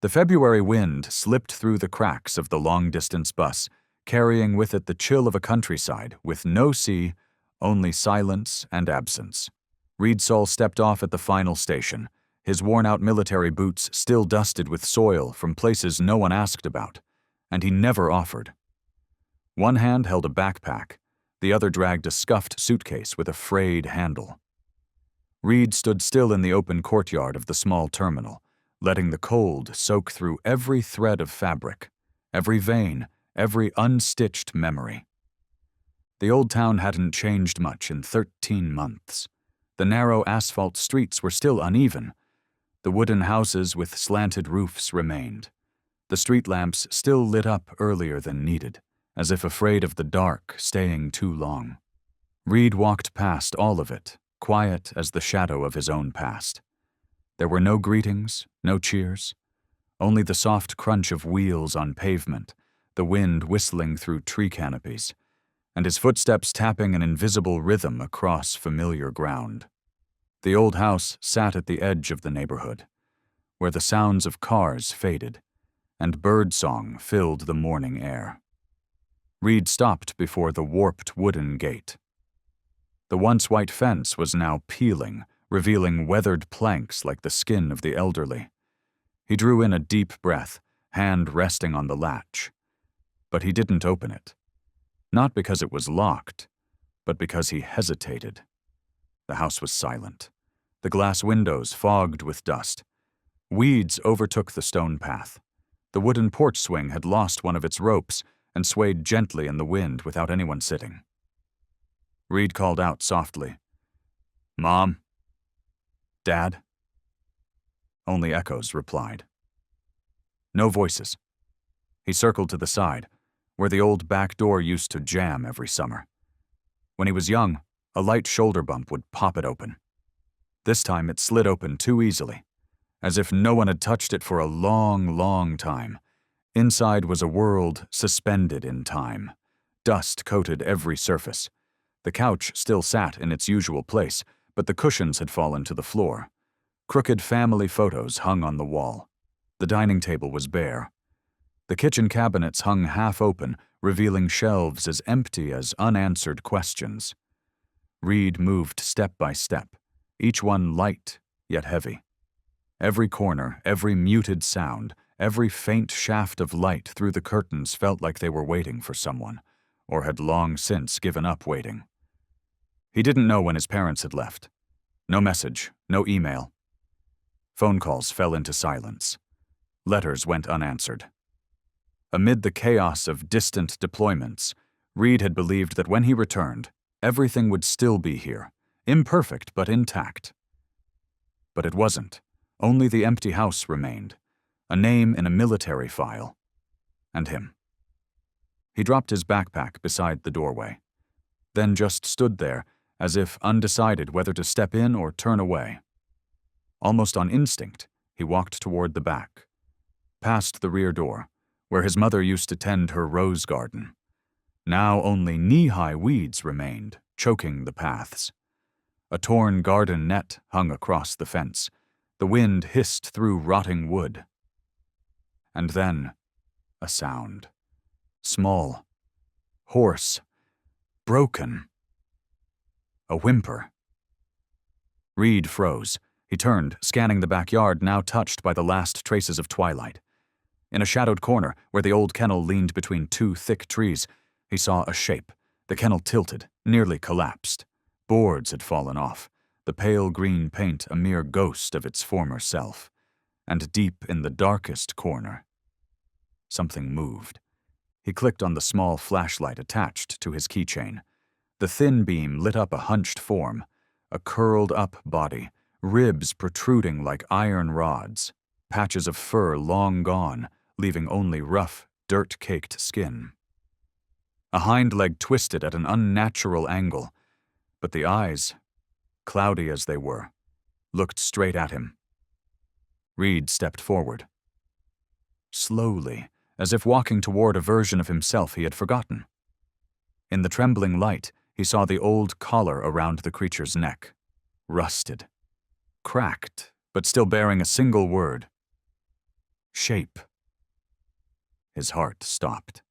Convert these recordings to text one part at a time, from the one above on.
The February wind slipped through the cracks of the long-distance bus, carrying with it the chill of a countryside with no sea, only silence and absence. Reed Saul stepped off at the final station, his worn-out military boots still dusted with soil from places no one asked about, and he never offered. One hand held a backpack, the other dragged a scuffed suitcase with a frayed handle. Reed stood still in the open courtyard of the small terminal, letting the cold soak through every thread of fabric, every vein, every unstitched memory. The old town hadn't changed much in 13 months. The narrow asphalt streets were still uneven. The wooden houses with slanted roofs remained. The street lamps still lit up earlier than needed, as if afraid of the dark staying too long. Reed walked past all of it, quiet as the shadow of his own past. There were no greetings, no cheers, only the soft crunch of wheels on pavement, the wind whistling through tree canopies, and his footsteps tapping an invisible rhythm across familiar ground. The old house sat at the edge of the neighborhood, where the sounds of cars faded, and birdsong filled the morning air. Reed stopped before the warped wooden gate. The once white fence was now peeling, revealing weathered planks like the skin of the elderly. He drew in a deep breath, hand resting on the latch. But he didn't open it. Not because it was locked, but because he hesitated. The house was silent, the glass windows fogged with dust. Weeds overtook the stone path. The wooden porch swing had lost one of its ropes and swayed gently in the wind without anyone sitting. Reed called out softly, "Mom? Dad?" Only echoes replied. No voices. He circled to the side, where the old back door used to jam every summer. When he was young, a light shoulder bump would pop it open. This time it slid open too easily, as if no one had touched it for a long, long time. Inside was a world suspended in time. Dust coated every surface. The couch still sat in its usual place, but the cushions had fallen to the floor. Crooked family photos hung on the wall. The dining table was bare. The kitchen cabinets hung half open, revealing shelves as empty as unanswered questions. Reed moved step by step, each one light yet heavy. Every corner, every muted sound, every faint shaft of light through the curtains felt like they were waiting for someone, or had long since given up waiting. He didn't know when his parents had left. No message, no email. Phone calls fell into silence. Letters went unanswered. Amid the chaos of distant deployments, Reed had believed that when he returned, everything would still be here, imperfect but intact. But it wasn't. Only the empty house remained, a name in a military file, and him. He dropped his backpack beside the doorway, then just stood there as if undecided whether to step in or turn away. Almost on instinct, he walked toward the back, past the rear door, where his mother used to tend her rose garden. Now only knee-high weeds remained, choking the paths. A torn garden net hung across the fence. The wind hissed through rotting wood. And then, a sound. Small, hoarse, broken. A whimper. Reed froze. He turned, scanning the backyard now touched by the last traces of twilight. In a shadowed corner, where the old kennel leaned between two thick trees, he saw a shape. The kennel tilted, nearly collapsed. Boards had fallen off, the pale green paint a mere ghost of its former self. And deep in the darkest corner, something moved. He clicked on the small flashlight attached to his keychain. The thin beam lit up a hunched form, a curled-up body, ribs protruding like iron rods, patches of fur long gone, leaving only rough, dirt-caked skin. A hind leg twisted at an unnatural angle, but the eyes, cloudy as they were, looked straight at him. Reed stepped forward. Slowly, as if walking toward a version of himself he had forgotten. In the trembling light, he saw the old collar around the creature's neck, rusted, cracked, but still bearing a single word. Shape. His heart stopped.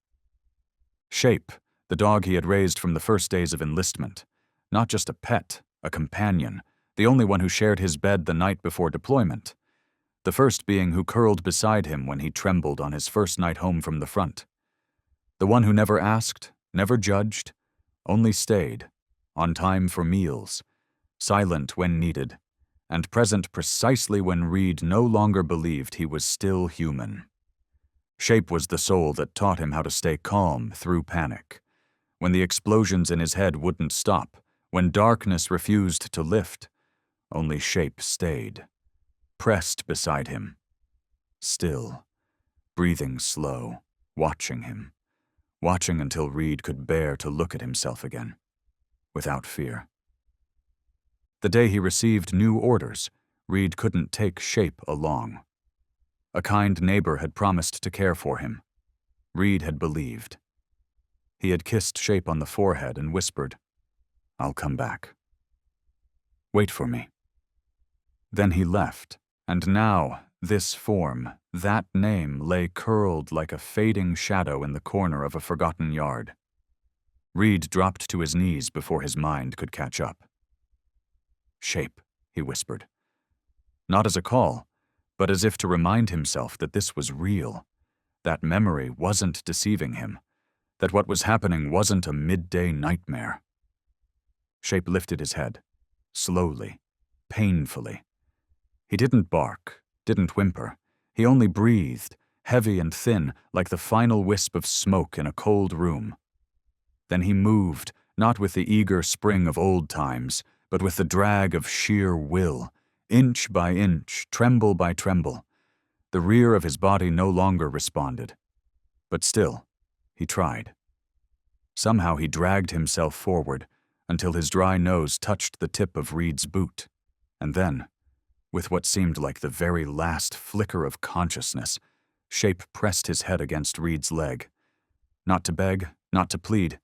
Shape, the dog he had raised from the first days of enlistment. Not just a pet, a companion, the only one who shared his bed the night before deployment. The first being who curled beside him when he trembled on his first night home from the front. The one who never asked, never judged, only stayed, on time for meals, silent when needed, and present precisely when Reed no longer believed he was still human. Shape was the soul that taught him how to stay calm through panic. When the explosions in his head wouldn't stop, when darkness refused to lift, only Shape stayed, pressed beside him, still, breathing slow, watching him, watching until Reed could bear to look at himself again, without fear. The day he received new orders, Reed couldn't take Shape along. A kind neighbor had promised to care for him. Reed had believed. He had kissed Shape on the forehead and whispered, "I'll come back. Wait for me." Then he left, and now this form, that name, lay curled like a fading shadow in the corner of a forgotten yard. Reed dropped to his knees before his mind could catch up. "Shape," he whispered. Not as a call, but as if to remind himself that this was real, that memory wasn't deceiving him, that what was happening wasn't a midday nightmare. Shape lifted his head, slowly, painfully. He didn't bark, didn't whimper. He only breathed, heavy and thin, like the final wisp of smoke in a cold room. Then he moved, not with the eager spring of old times, but with the drag of sheer will, inch by inch, tremble by tremble. The rear of his body no longer responded. But still, he tried. Somehow he dragged himself forward until his dry nose touched the tip of Reed's boot. And then, with what seemed like the very last flicker of consciousness, Shape pressed his head against Reed's leg. Not to beg, not to plead,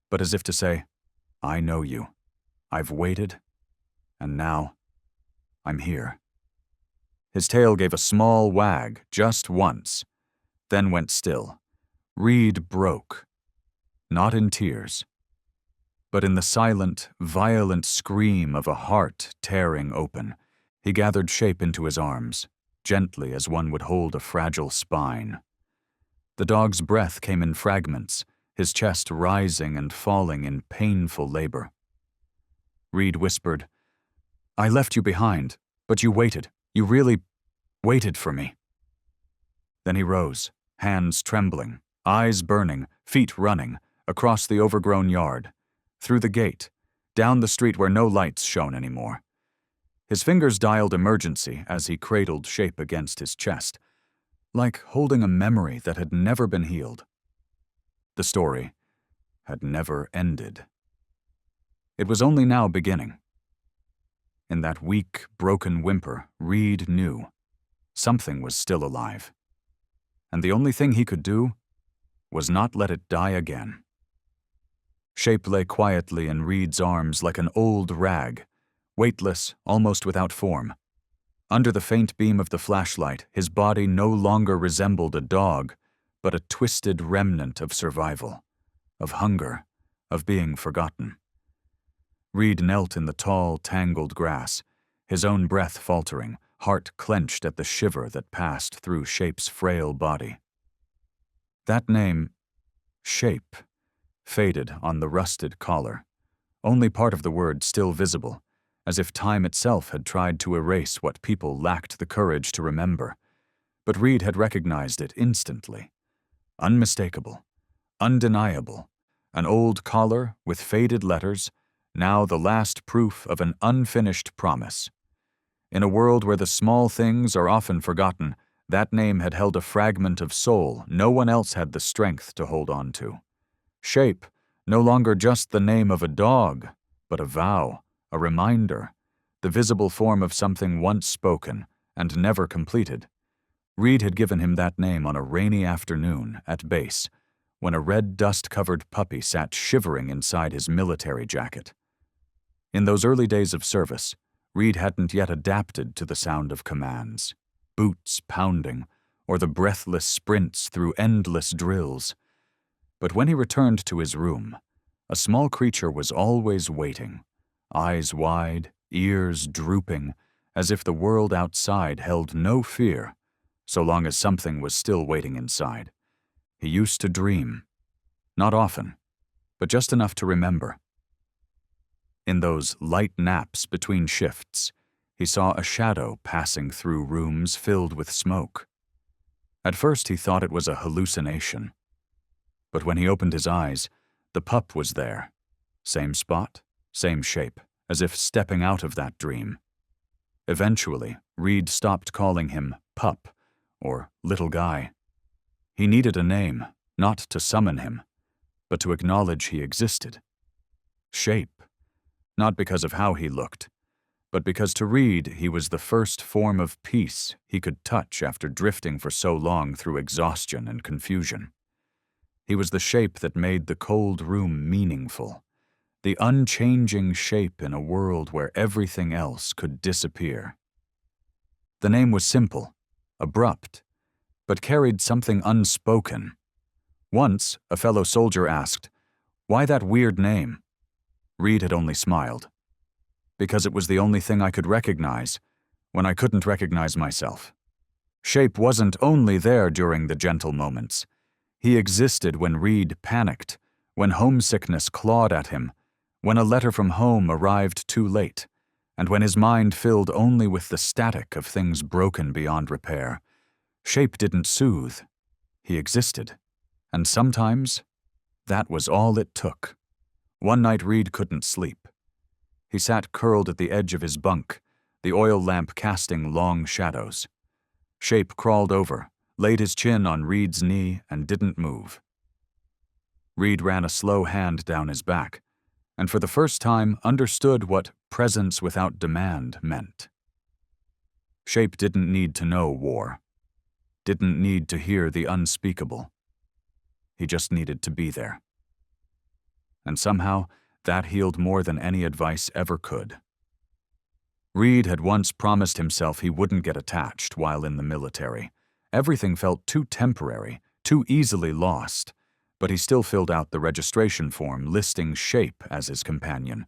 but as if to say, "I know you. I've waited, and now I'm here." His tail gave a small wag just once, then went still. Reed broke. Not in tears, but in the silent, violent scream of a heart tearing open. He gathered Shape into his arms, gently as one would hold a fragile spine. The dog's breath came in fragments, his chest rising and falling in painful labor. Reed whispered, "I left you behind, but you waited. You really waited for me." Then he rose, hands trembling, eyes burning, feet running, across the overgrown yard, through the gate, down the street where no lights shone anymore. His fingers dialed emergency as he cradled Shape against his chest, like holding a memory that had never been healed. The story had never ended. It was only now beginning. In that weak, broken whimper, Reed knew something was still alive. And the only thing he could do was not let it die again. Shape lay quietly in Reed's arms like an old rag, weightless, almost without form. Under the faint beam of the flashlight, his body no longer resembled a dog, but a twisted remnant of survival, of hunger, of being forgotten. Reed knelt in the tall, tangled grass, his own breath faltering, heart clenched at the shiver that passed through Shape's frail body. That name, Shape, faded on the rusted collar, only part of the word still visible, as if time itself had tried to erase what people lacked the courage to remember. But Reed had recognized it instantly. Unmistakable, undeniable, an old collar with faded letters, now the last proof of an unfinished promise. In a world where the small things are often forgotten, that name had held a fragment of soul no one else had the strength to hold on to. Shape, no longer just the name of a dog, but a vow, a reminder, the visible form of something once spoken and never completed. Reed had given him that name on a rainy afternoon at base, when a red dust-covered puppy sat shivering inside his military jacket. In those early days of service, Reed hadn't yet adapted to the sound of commands, boots pounding, or the breathless sprints through endless drills. But when he returned to his room, a small creature was always waiting, eyes wide, ears drooping, as if the world outside held no fear, so long as something was still waiting inside. He used to dream. Not often, but just enough to remember. In those light naps between shifts, he saw a shadow passing through rooms filled with smoke. At first he thought it was a hallucination. But when he opened his eyes, the pup was there. Same spot, same shape, as if stepping out of that dream. Eventually, Reed stopped calling him Pup or Little Guy. He needed a name, not to summon him, but to acknowledge he existed. Shape, not because of how he looked, but because to Reed he was the first form of peace he could touch after drifting for so long through exhaustion and confusion. He was the shape that made the cold room meaningful, the unchanging shape in a world where everything else could disappear. The name was simple, abrupt, but carried something unspoken. Once, a fellow soldier asked, "Why that weird name?" Reed had only smiled. "Because it was the only thing I could recognize when I couldn't recognize myself." Shape wasn't only there during the gentle moments. He existed when Reed panicked, when homesickness clawed at him, when a letter from home arrived too late, and when his mind filled only with the static of things broken beyond repair. Shape didn't soothe. He existed. And sometimes, that was all it took. One night Reed couldn't sleep. He sat curled at the edge of his bunk, the oil lamp casting long shadows. Shape crawled over, laid his chin on Reed's knee, and didn't move. Reed ran a slow hand down his back, and for the first time understood what presence without demand meant. Shape didn't need to know war, didn't need to hear the unspeakable. He just needed to be there. And somehow, that healed more than any advice ever could. Reed had once promised himself he wouldn't get attached while in the military. Everything felt too temporary, too easily lost, but he still filled out the registration form listing Shape as his companion,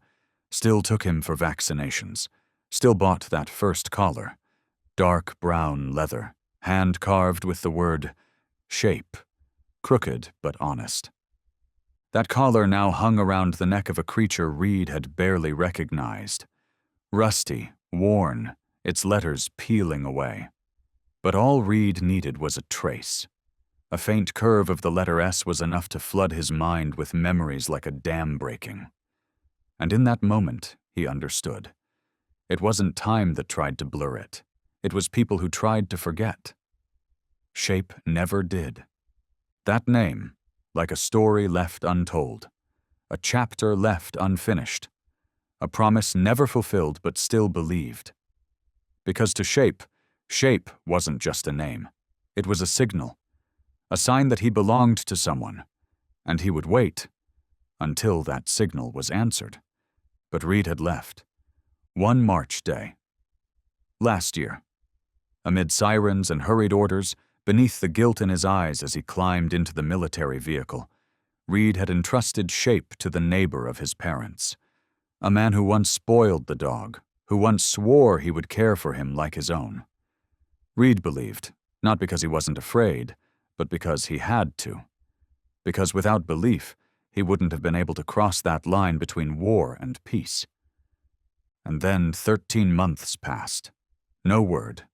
still took him for vaccinations, still bought that first collar, dark brown leather, hand-carved with the word Shape, crooked but honest. That collar now hung around the neck of a creature Reed had barely recognized. Rusty, worn, its letters peeling away. But all Reed needed was a trace. A faint curve of the letter S was enough to flood his mind with memories like a dam breaking. And in that moment, he understood. It wasn't time that tried to blur it. It was people who tried to forget. Shape never did. That name, like a story left untold, a chapter left unfinished, a promise never fulfilled but still believed. Because to Shape, Shape wasn't just a name. It was a signal, a sign that he belonged to someone, and he would wait until that signal was answered. But Reed had left. One March day. Last year. Amid sirens and hurried orders, beneath the guilt in his eyes as he climbed into the military vehicle, Reed had entrusted Shape to the neighbor of his parents, a man who once spoiled the dog, who once swore he would care for him like his own. Reed believed, not because he wasn't afraid, but because he had to. Because without belief, he wouldn't have been able to cross that line between war and peace. And then 13 months passed. No word,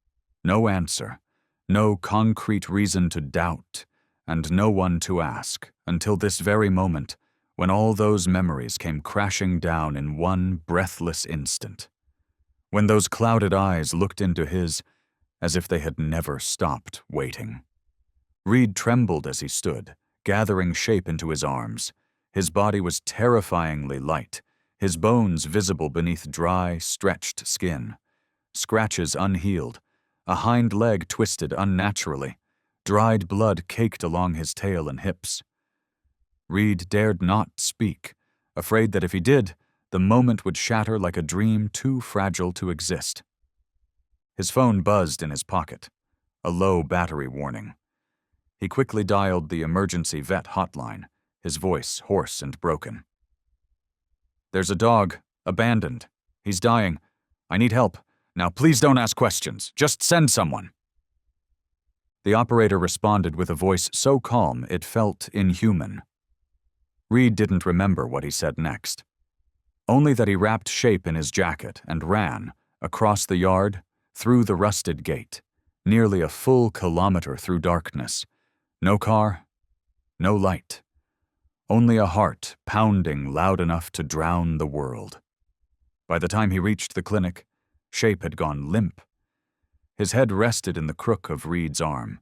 no answer, no concrete reason to doubt, and no one to ask, until this very moment, when all those memories came crashing down in one breathless instant. When those clouded eyes looked into his, as if they had never stopped waiting. Reed trembled as he stood, gathering Shape into his arms. His body was terrifyingly light, his bones visible beneath dry, stretched skin, scratches unhealed, a hind leg twisted unnaturally, dried blood caked along his tail and hips. Reed dared not speak, afraid that if he did, the moment would shatter like a dream too fragile to exist. His phone buzzed in his pocket. a low battery warning. He quickly dialed the emergency vet hotline, his voice hoarse and broken. "There's a dog, abandoned. He's dying. I need help. Now please don't ask questions. Just send someone." The operator responded with a voice so calm it felt inhuman. Reed didn't remember what he said next. Only that he wrapped Shape in his jacket and ran, across the yard, through the rusted gate, nearly a full kilometer through darkness. No car, no light. Only a heart pounding loud enough to drown the world. By the time he reached the clinic, Shape had gone limp. His head rested in the crook of Reed's arm.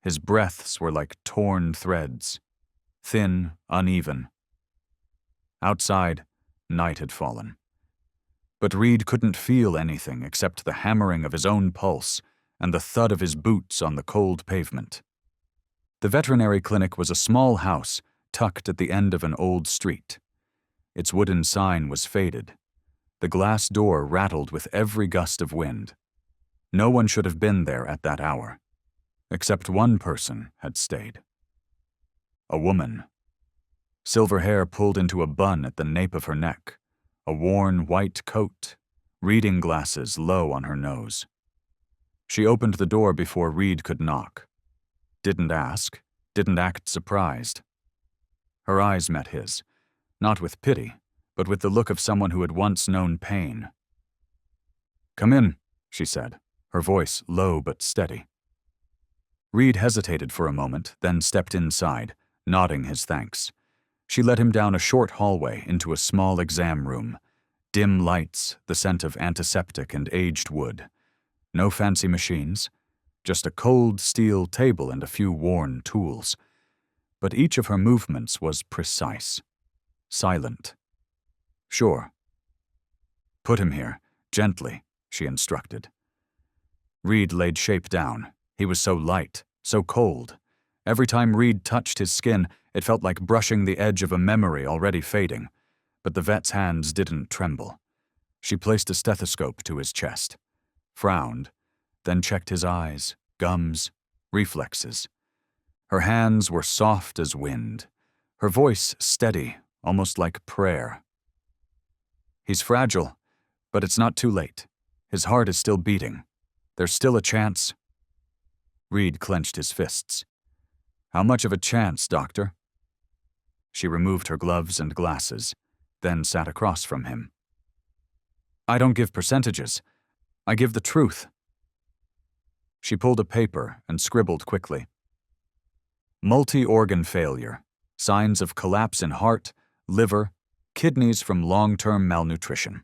His breaths were like torn threads, thin, uneven. Outside, night had fallen. But Reed couldn't feel anything except the hammering of his own pulse and the thud of his boots on the cold pavement. The veterinary clinic was a small house tucked at the end of an old street. Its wooden sign was faded. The glass door rattled with every gust of wind. No one should have been there at that hour. Except one person had stayed. A woman. Silver hair pulled into a bun at the nape of her neck, a worn white coat, reading glasses low on her nose. She opened the door before Reed could knock. Didn't ask, didn't act surprised. Her eyes met his, not with pity, but with the look of someone who had once known pain. "Come in," she said, her voice low but steady. Reed hesitated for a moment, then stepped inside, nodding his thanks. She led him down a short hallway into a small exam room. Dim lights, the scent of antiseptic and aged wood. No fancy machines, just a cold steel table and a few worn tools. But each of her movements was precise, silent. "Sure." "Put him here, gently," she instructed. Reed laid Shape down. He was so light, so cold. Every time Reed touched his skin, it felt like brushing the edge of a memory already fading. But the vet's hands didn't tremble. She placed a stethoscope to his chest, frowned, then checked his eyes, gums, reflexes. Her hands were soft as wind, her voice steady, almost like prayer. "He's fragile, but it's not too late. His heart is still beating. There's still a chance." Reed clenched his fists. "How much of a chance, doctor?" She removed her gloves and glasses, then sat across from him. "I don't give percentages. I give the truth." She pulled a paper and scribbled quickly. "Multi-organ failure, signs of collapse in heart, liver, kidneys from long-term malnutrition.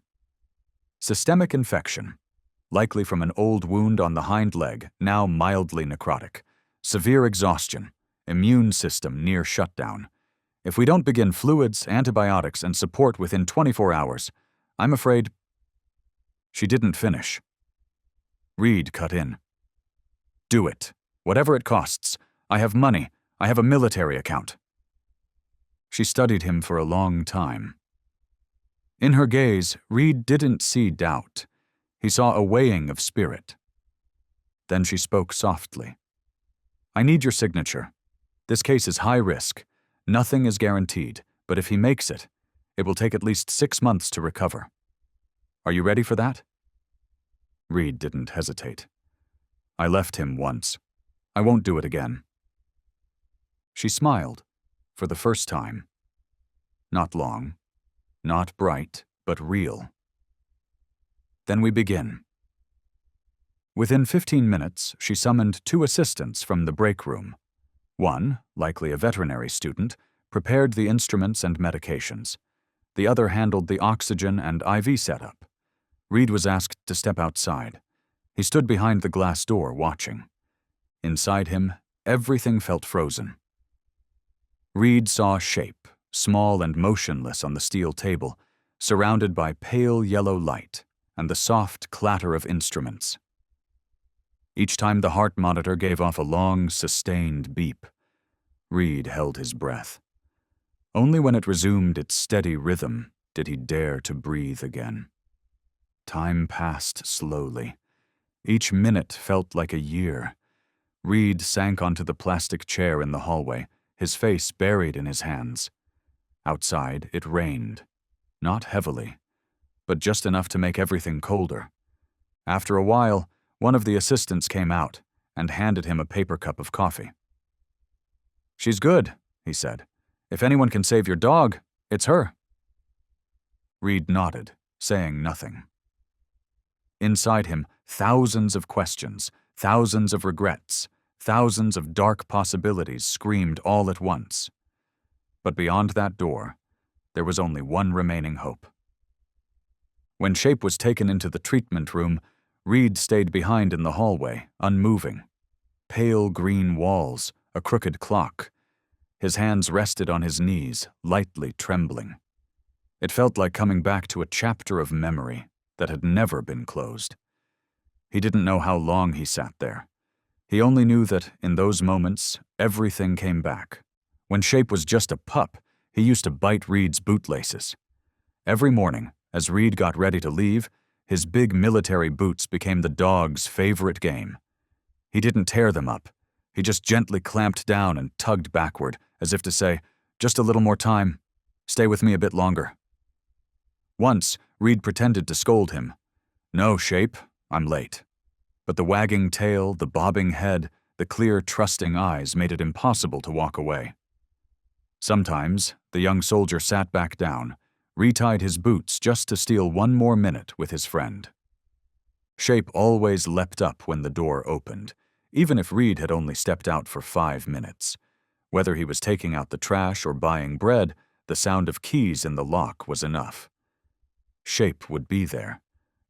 Systemic infection, likely from an old wound on the hind leg, now mildly necrotic. Severe exhaustion, immune system near shutdown. If we don't begin fluids, antibiotics, and support within 24 hours, I'm afraid—" She didn't finish. Reed cut in. "Do it, whatever it costs. I have money. I have a military account." She studied him for a long time. In her gaze, Reed didn't see doubt. He saw a weighing of spirit. Then she spoke softly. "I need your signature. This case is high risk. Nothing is guaranteed, but if he makes it, it will take at least 6 months to recover. Are you ready for that?" Reed didn't hesitate. "I left him once. I won't do it again." She smiled, for the first time. Not long, not bright, but real. "Then we begin." Within 15 minutes, she summoned 2 assistants from the break room. One, likely a veterinary student, prepared the instruments and medications. The other handled the oxygen and IV setup. Reed was asked to step outside. He stood behind the glass door, watching. Inside him, everything felt frozen. Reed saw Shape, small and motionless on the steel table, surrounded by pale yellow light and the soft clatter of instruments. Each time the heart monitor gave off a long, sustained beep, Reed held his breath. Only when it resumed its steady rhythm did he dare to breathe again. Time passed slowly. Each minute felt like a year. Reed sank onto the plastic chair in the hallway, his face buried in his hands. Outside, it rained. Not heavily, but just enough to make everything colder. After a while, one of the assistants came out and handed him a paper cup of coffee. "She's good," he said. "If anyone can save your dog, it's her." Reed nodded, saying nothing. Inside him, thousands of questions, thousands of regrets, thousands of dark possibilities screamed all at once. But beyond that door, there was only one remaining hope. When Shape was taken into the treatment room, Reed stayed behind in the hallway, unmoving. Pale green walls, a crooked clock. His hands rested on his knees, lightly trembling. It felt like coming back to a chapter of memory that had never been closed. He didn't know how long he sat there. He only knew that, in those moments, everything came back. When Shape was just a pup, he used to bite Reed's bootlaces. Every morning, as Reed got ready to leave, his big military boots became the dog's favorite game. He didn't tear them up. He just gently clamped down and tugged backward, as if to say, "Just a little more time. Stay with me a bit longer." Once, Reed pretended to scold him. "No, Shape, I'm late." But the wagging tail, the bobbing head, the clear, trusting eyes made it impossible to walk away. Sometimes, the young soldier sat back down, retied his boots just to steal one more minute with his friend. Shape always leapt up when the door opened, even if Reed had only stepped out for 5 minutes. Whether he was taking out the trash or buying bread, the sound of keys in the lock was enough. Shape would be there,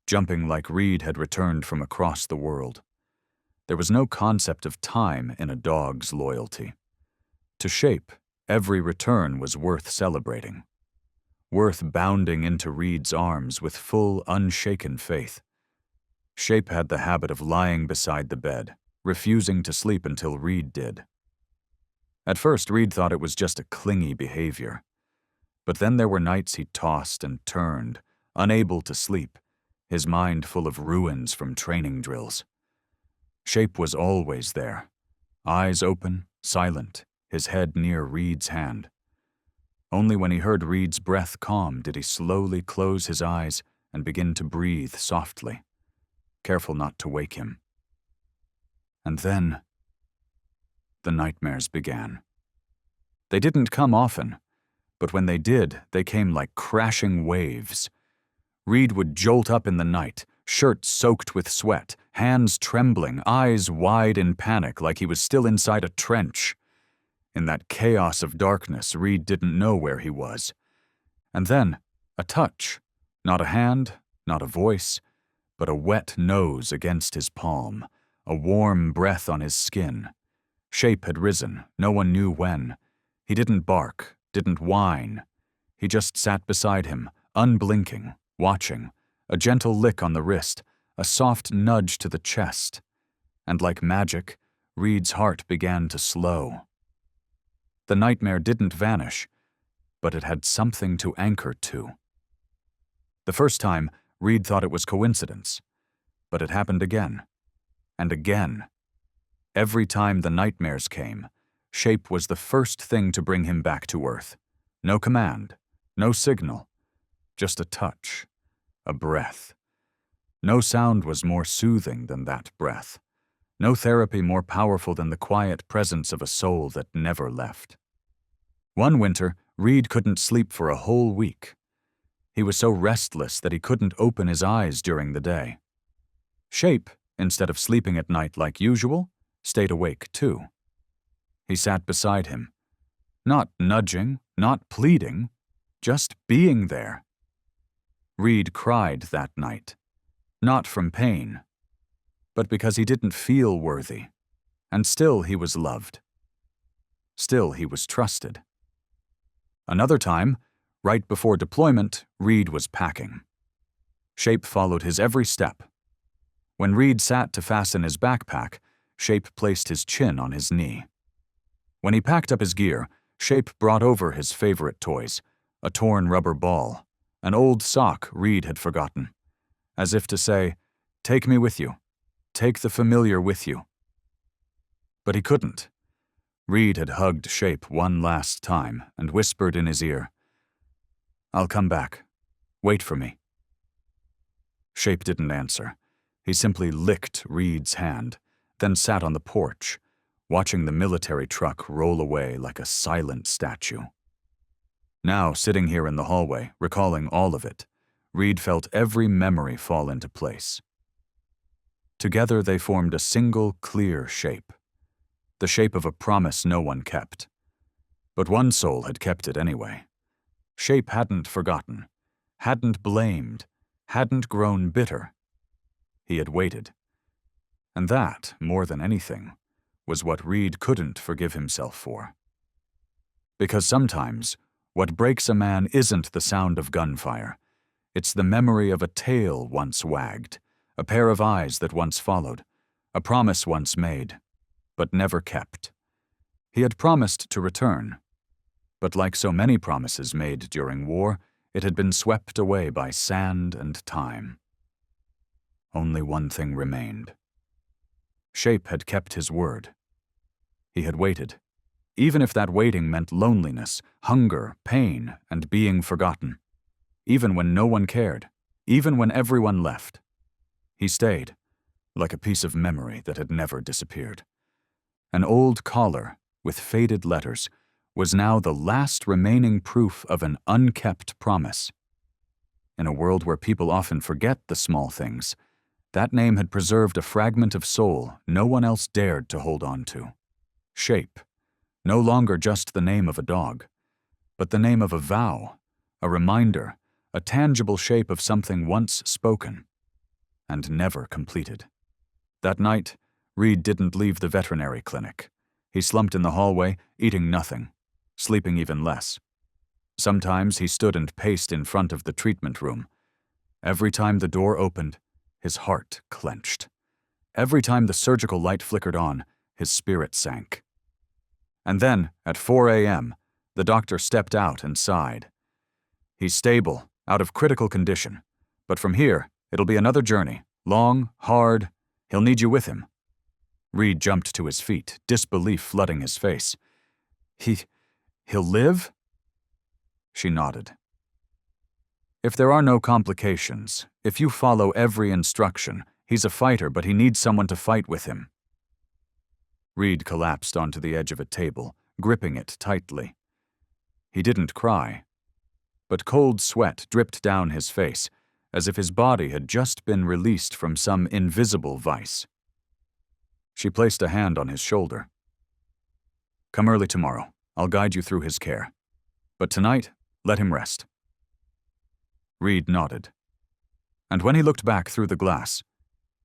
jumping like Reed had returned from across the world. There was no concept of time in a dog's loyalty. To Shape, every return was worth celebrating, worth bounding into Reed's arms with full, unshaken faith. Shape had the habit of lying beside the bed, refusing to sleep until Reed did. At first, Reed thought it was just a clingy behavior. But then there were nights he tossed and turned, unable to sleep, his mind full of ruins from training drills. Shape was always there, eyes open, silent, his head near Reed's hand. Only when he heard Reed's breath calm did he slowly close his eyes and begin to breathe softly, careful not to wake him. And then, the nightmares began. They didn't come often, but when they did, they came like crashing waves. Reed would jolt up in the night, shirt soaked with sweat, hands trembling, eyes wide in panic like he was still inside a trench. In that chaos of darkness, Reed didn't know where he was. And then, a touch. Not a hand, not a voice, but a wet nose against his palm, a warm breath on his skin. Shape had risen, no one knew when. He didn't bark, didn't whine. He just sat beside him, unblinking, watching, a gentle lick on the wrist, a soft nudge to the chest. And like magic, Reed's heart began to slow. The nightmare didn't vanish, but it had something to anchor to. The first time, Reed thought it was coincidence, but it happened again, and again. Every time the nightmares came, Shape was the first thing to bring him back to earth. No command, no signal, just a touch, a breath. No sound was more soothing than that breath. No therapy more powerful than the quiet presence of a soul that never left. One winter, Reed couldn't sleep for a whole week. He was so restless that he couldn't open his eyes during the day. Shape, instead of sleeping at night like usual, stayed awake too. He sat beside him, not nudging, not pleading, just being there. Reed cried that night, not from pain, but because he didn't feel worthy, and still he was loved. Still he was trusted. Another time, right before deployment, Reed was packing. Shape followed his every step. When Reed sat to fasten his backpack, Shape placed his chin on his knee. When he packed up his gear, Shape brought over his favorite toys, a torn rubber ball, an old sock Reed had forgotten, as if to say, "Take me with you. Take the familiar with you." But he couldn't. Reed had hugged Shape one last time and whispered in his ear, "I'll come back. Wait for me." Shape didn't answer. He simply licked Reed's hand, then sat on the porch, watching the military truck roll away like a silent statue. Now, sitting here in the hallway, recalling all of it, Reed felt every memory fall into place. Together they formed a single, clear shape. The shape of a promise no one kept. But one soul had kept it anyway. Shape hadn't forgotten, hadn't blamed, hadn't grown bitter. He had waited. And that, more than anything, was what Reed couldn't forgive himself for. Because sometimes, what breaks a man isn't the sound of gunfire. It's the memory of a tail once wagged, a pair of eyes that once followed, a promise once made, but never kept. He had promised to return, but like so many promises made during war, it had been swept away by sand and time. Only one thing remained. Shape had kept his word. He had waited, even if that waiting meant loneliness, hunger, pain, and being forgotten. Even when no one cared, even when everyone left. He stayed, like a piece of memory that had never disappeared. An old collar, with faded letters, was now the last remaining proof of an unkept promise. In a world where people often forget the small things, that name had preserved a fragment of soul no one else dared to hold on to. Shape, no longer just the name of a dog, but the name of a vow, a reminder, a tangible shape of something once spoken and never completed. That night, Reed didn't leave the veterinary clinic. He slumped in the hallway, eating nothing, sleeping even less. Sometimes he stood and paced in front of the treatment room. Every time the door opened, his heart clenched. Every time the surgical light flickered on, his spirit sank. And then, at 4 a.m., the doctor stepped out and sighed. "He's stable, out of critical condition. But from here, it'll be another journey. Long, hard. He'll need you with him." Reed jumped to his feet, disbelief flooding his face. He'll live?" She nodded. "If there are no complications, if you follow every instruction, he's a fighter, but he needs someone to fight with him." Reed collapsed onto the edge of a table, gripping it tightly. He didn't cry, but cold sweat dripped down his face, as if his body had just been released from some invisible vice. She placed a hand on his shoulder. "Come early tomorrow. I'll guide you through his care. But tonight, let him rest." Reed nodded. And when he looked back through the glass,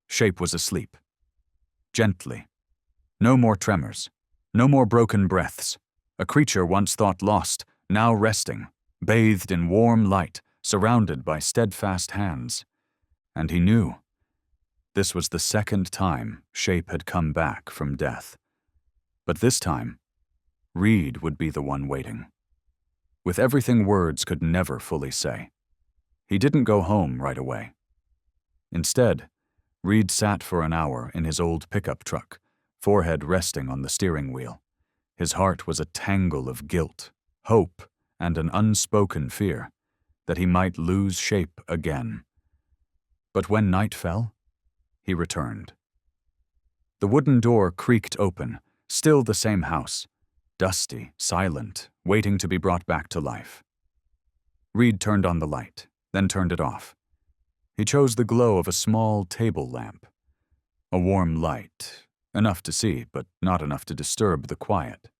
Shape was asleep. Gently. No more tremors. No more broken breaths. A creature once thought lost, now resting, bathed in warm light, surrounded by steadfast hands. And he knew. This was the second time Shape had come back from death. But this time, Reed would be the one waiting. With everything words could never fully say. He didn't go home right away. Instead, Reed sat for an hour in his old pickup truck, forehead resting on the steering wheel. His heart was a tangle of guilt, hope, and an unspoken fear that he might lose Shape again. But when night fell, he returned. The wooden door creaked open, still the same house, dusty, silent, waiting to be brought back to life. Reed turned on the light, then turned it off. He chose the glow of a small table lamp. A warm light, enough to see, but not enough to disturb the quiet.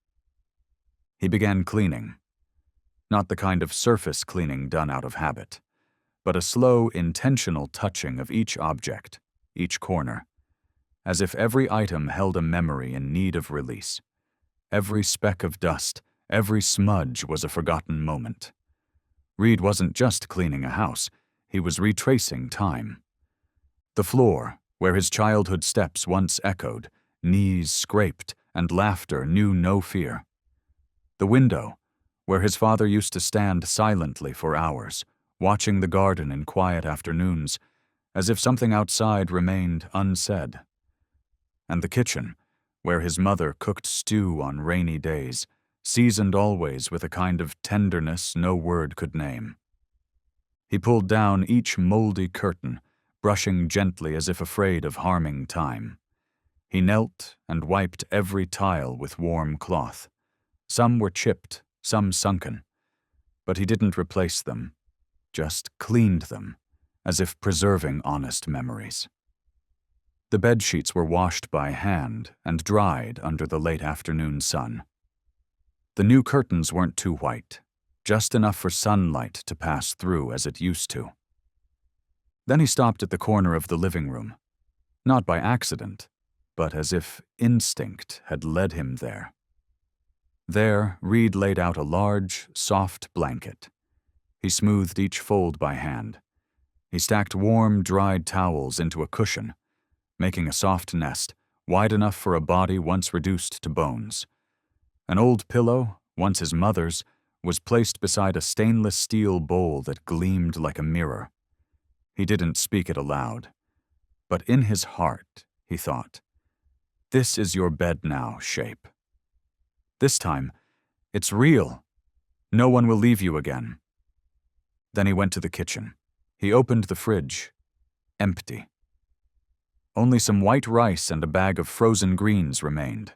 He began cleaning. Not the kind of surface cleaning done out of habit, but a slow, intentional touching of each object, each corner, as if every item held a memory in need of release. Every speck of dust, every smudge was a forgotten moment. Reed wasn't just cleaning a house, he was retracing time. The floor, where his childhood steps once echoed, knees scraped, and laughter knew no fear. The window, where his father used to stand silently for hours, watching the garden in quiet afternoons, as if something outside remained unsaid. And the kitchen, where his mother cooked stew on rainy days, seasoned always with a kind of tenderness no word could name. He pulled down each moldy curtain, brushing gently as if afraid of harming time. He knelt and wiped every tile with warm cloth. Some were chipped, some sunken, but he didn't replace them, just cleaned them, as if preserving honest memories. The bedsheets were washed by hand and dried under the late afternoon sun. The new curtains weren't too white, just enough for sunlight to pass through as it used to. Then he stopped at the corner of the living room, not by accident, but as if instinct had led him there. There, Reed laid out a large, soft blanket. He smoothed each fold by hand. He stacked warm, dried towels into a cushion, making a soft nest, wide enough for a body once reduced to bones. An old pillow, once his mother's, was placed beside a stainless steel bowl that gleamed like a mirror. He didn't speak it aloud, but in his heart, he thought, "This is your bed now, Shape. This time, it's real. No one will leave you again." Then he went to the kitchen. He opened the fridge. Empty. Only some white rice and a bag of frozen greens remained.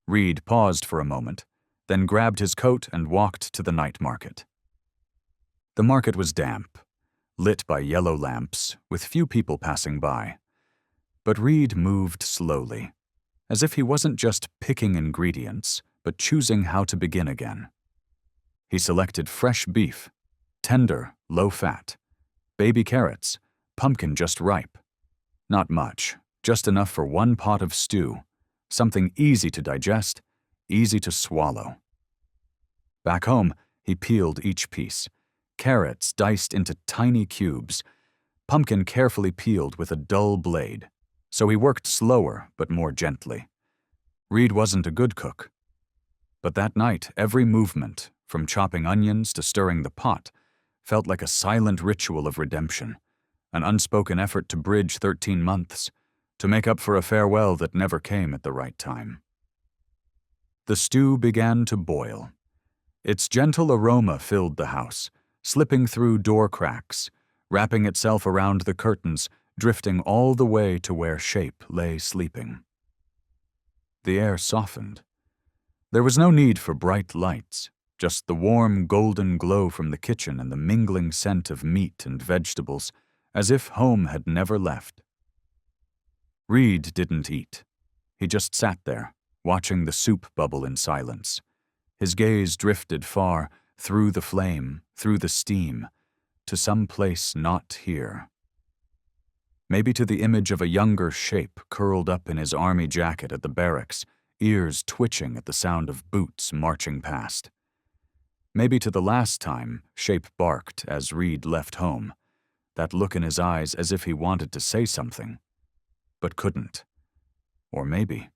Reed paused for a moment, then grabbed his coat and walked to the night market. The market was damp, lit by yellow lamps, with few people passing by. But Reed moved slowly, as if he wasn't just picking ingredients, but choosing how to begin again. He selected fresh beef, tender, low-fat, baby carrots, pumpkin just ripe. Not much, just enough for one pot of stew, something easy to digest, easy to swallow. Back home, he peeled each piece, carrots diced into tiny cubes, pumpkin carefully peeled with a dull blade, so he worked slower but more gently. Reed wasn't a good cook. But that night, every movement, from chopping onions to stirring the pot, felt like a silent ritual of redemption, an unspoken effort to bridge 13 months, to make up for a farewell that never came at the right time. The stew began to boil. Its gentle aroma filled the house, slipping through door cracks, wrapping itself around the curtains, drifting all the way to where Shape lay sleeping. The air softened. There was no need for bright lights, just the warm golden glow from the kitchen and the mingling scent of meat and vegetables, as if home had never left. Reed didn't eat. He just sat there, watching the soup bubble in silence. His gaze drifted far, through the flame, through the steam, to some place not here. Maybe to the image of a younger Shape curled up in his army jacket at the barracks, ears twitching at the sound of boots marching past. Maybe to the last time Shape barked as Reed left home, that look in his eyes as if he wanted to say something, but couldn't. Or maybe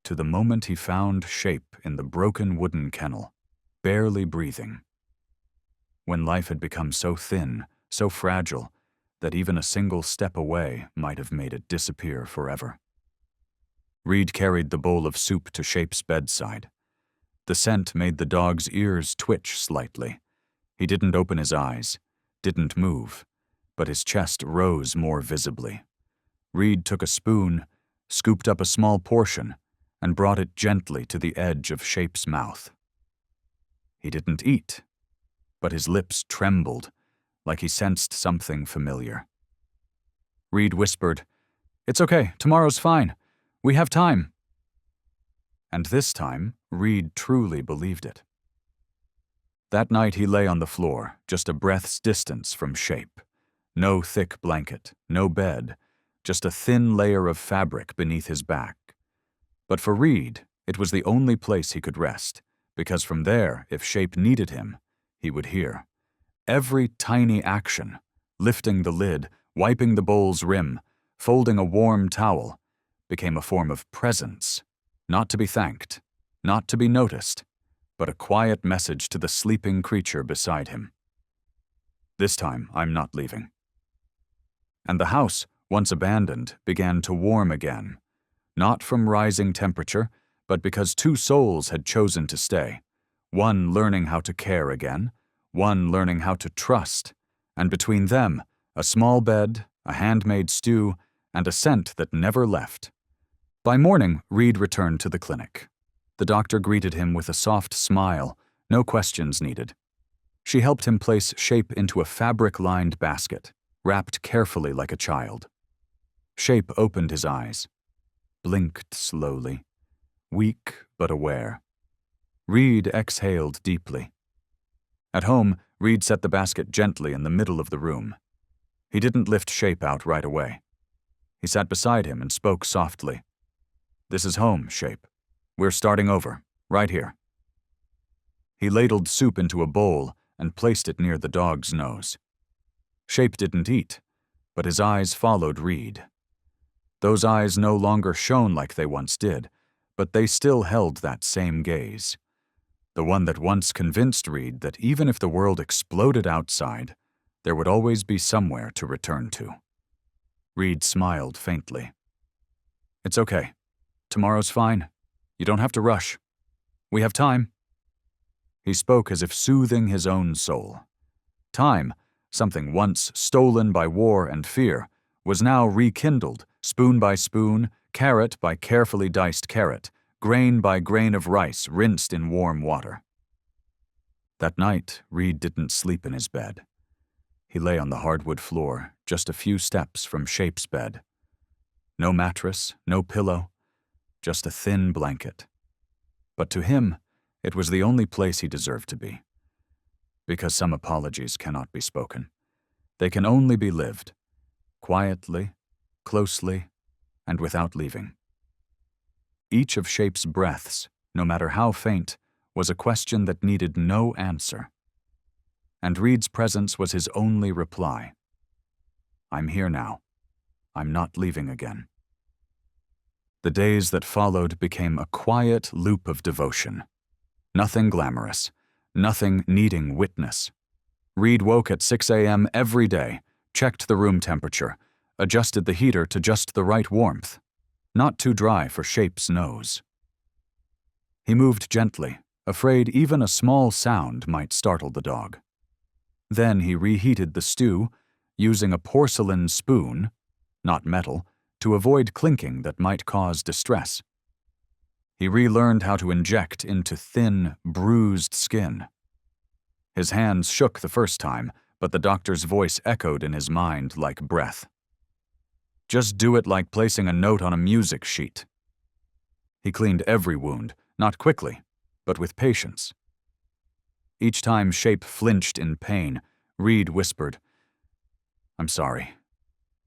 to the moment he found Shape in the broken wooden kennel, barely breathing. When life had become so thin, so fragile, that even a single step away might have made it disappear forever. Reed carried the bowl of soup to Shape's bedside. The scent made the dog's ears twitch slightly. He didn't open his eyes, didn't move, but his chest rose more visibly. Reed took a spoon, scooped up a small portion, and brought it gently to the edge of Shape's mouth. He didn't eat, but his lips trembled, like he sensed something familiar. Reed whispered, "It's okay, tomorrow's fine. We have time." And this time, Reed truly believed it. That night he lay on the floor, just a breath's distance from Shape. No thick blanket, no bed, just a thin layer of fabric beneath his back. But for Reed, it was the only place he could rest, because from there, if Shape needed him, he would hear. Every tiny action, lifting the lid, wiping the bowl's rim, folding a warm towel, became a form of presence, not to be thanked, not to be noticed, but a quiet message to the sleeping creature beside him. This time, I'm not leaving. And the house, once abandoned, began to warm again. not from rising temperature, but because two souls had chosen to stay, one learning how to care again, one learning how to trust, and between them, a small bed, a handmade stew, and a scent that never left. By morning, Reed returned to the clinic. The doctor greeted him with a soft smile, no questions needed. She helped him place Shape into a fabric-lined basket, wrapped carefully like a child. Shape opened his eyes, blinked slowly, weak but aware. Reed exhaled deeply. At home, Reed set the basket gently in the middle of the room. He didn't lift Shape out right away. He sat beside him and spoke softly. "This is home, Shape. We're starting over, right here." He ladled soup into a bowl and placed it near the dog's nose. Shape didn't eat, but his eyes followed Reed. Those eyes no longer shone like they once did, but they still held that same gaze. The one that once convinced Reed that even if the world exploded outside, there would always be somewhere to return to. Reed smiled faintly. "It's okay. Tomorrow's fine. You don't have to rush. We have time." He spoke as if soothing his own soul. Time, something once stolen by war and fear, was now rekindled, spoon by spoon, carrot by carefully diced carrot, grain by grain of rice rinsed in warm water. That night, Reed didn't sleep in his bed. He lay on the hardwood floor, just a few steps from Shape's bed. No mattress, no pillow, just a thin blanket. But to him, it was the only place he deserved to be. Because some apologies cannot be spoken. They can only be lived, quietly, closely, and without leaving. Each of Shape's breaths, no matter how faint, was a question that needed no answer. And Reed's presence was his only reply. "I'm here now. I'm not leaving again." The days that followed became a quiet loop of devotion. Nothing glamorous, nothing needing witness. Reed woke at 6 a.m. every day, checked the room temperature, adjusted the heater to just the right warmth, not too dry for Shape's nose. He moved gently, afraid even a small sound might startle the dog. Then he reheated the stew, using a porcelain spoon, not metal, to avoid clinking that might cause distress. He relearned how to inject into thin, bruised skin. His hands shook the first time, but the doctor's voice echoed in his mind like breath. "Just do it like placing a note on a music sheet." He cleaned every wound, not quickly, but with patience. Each time Shape flinched in pain, Reed whispered, "I'm sorry.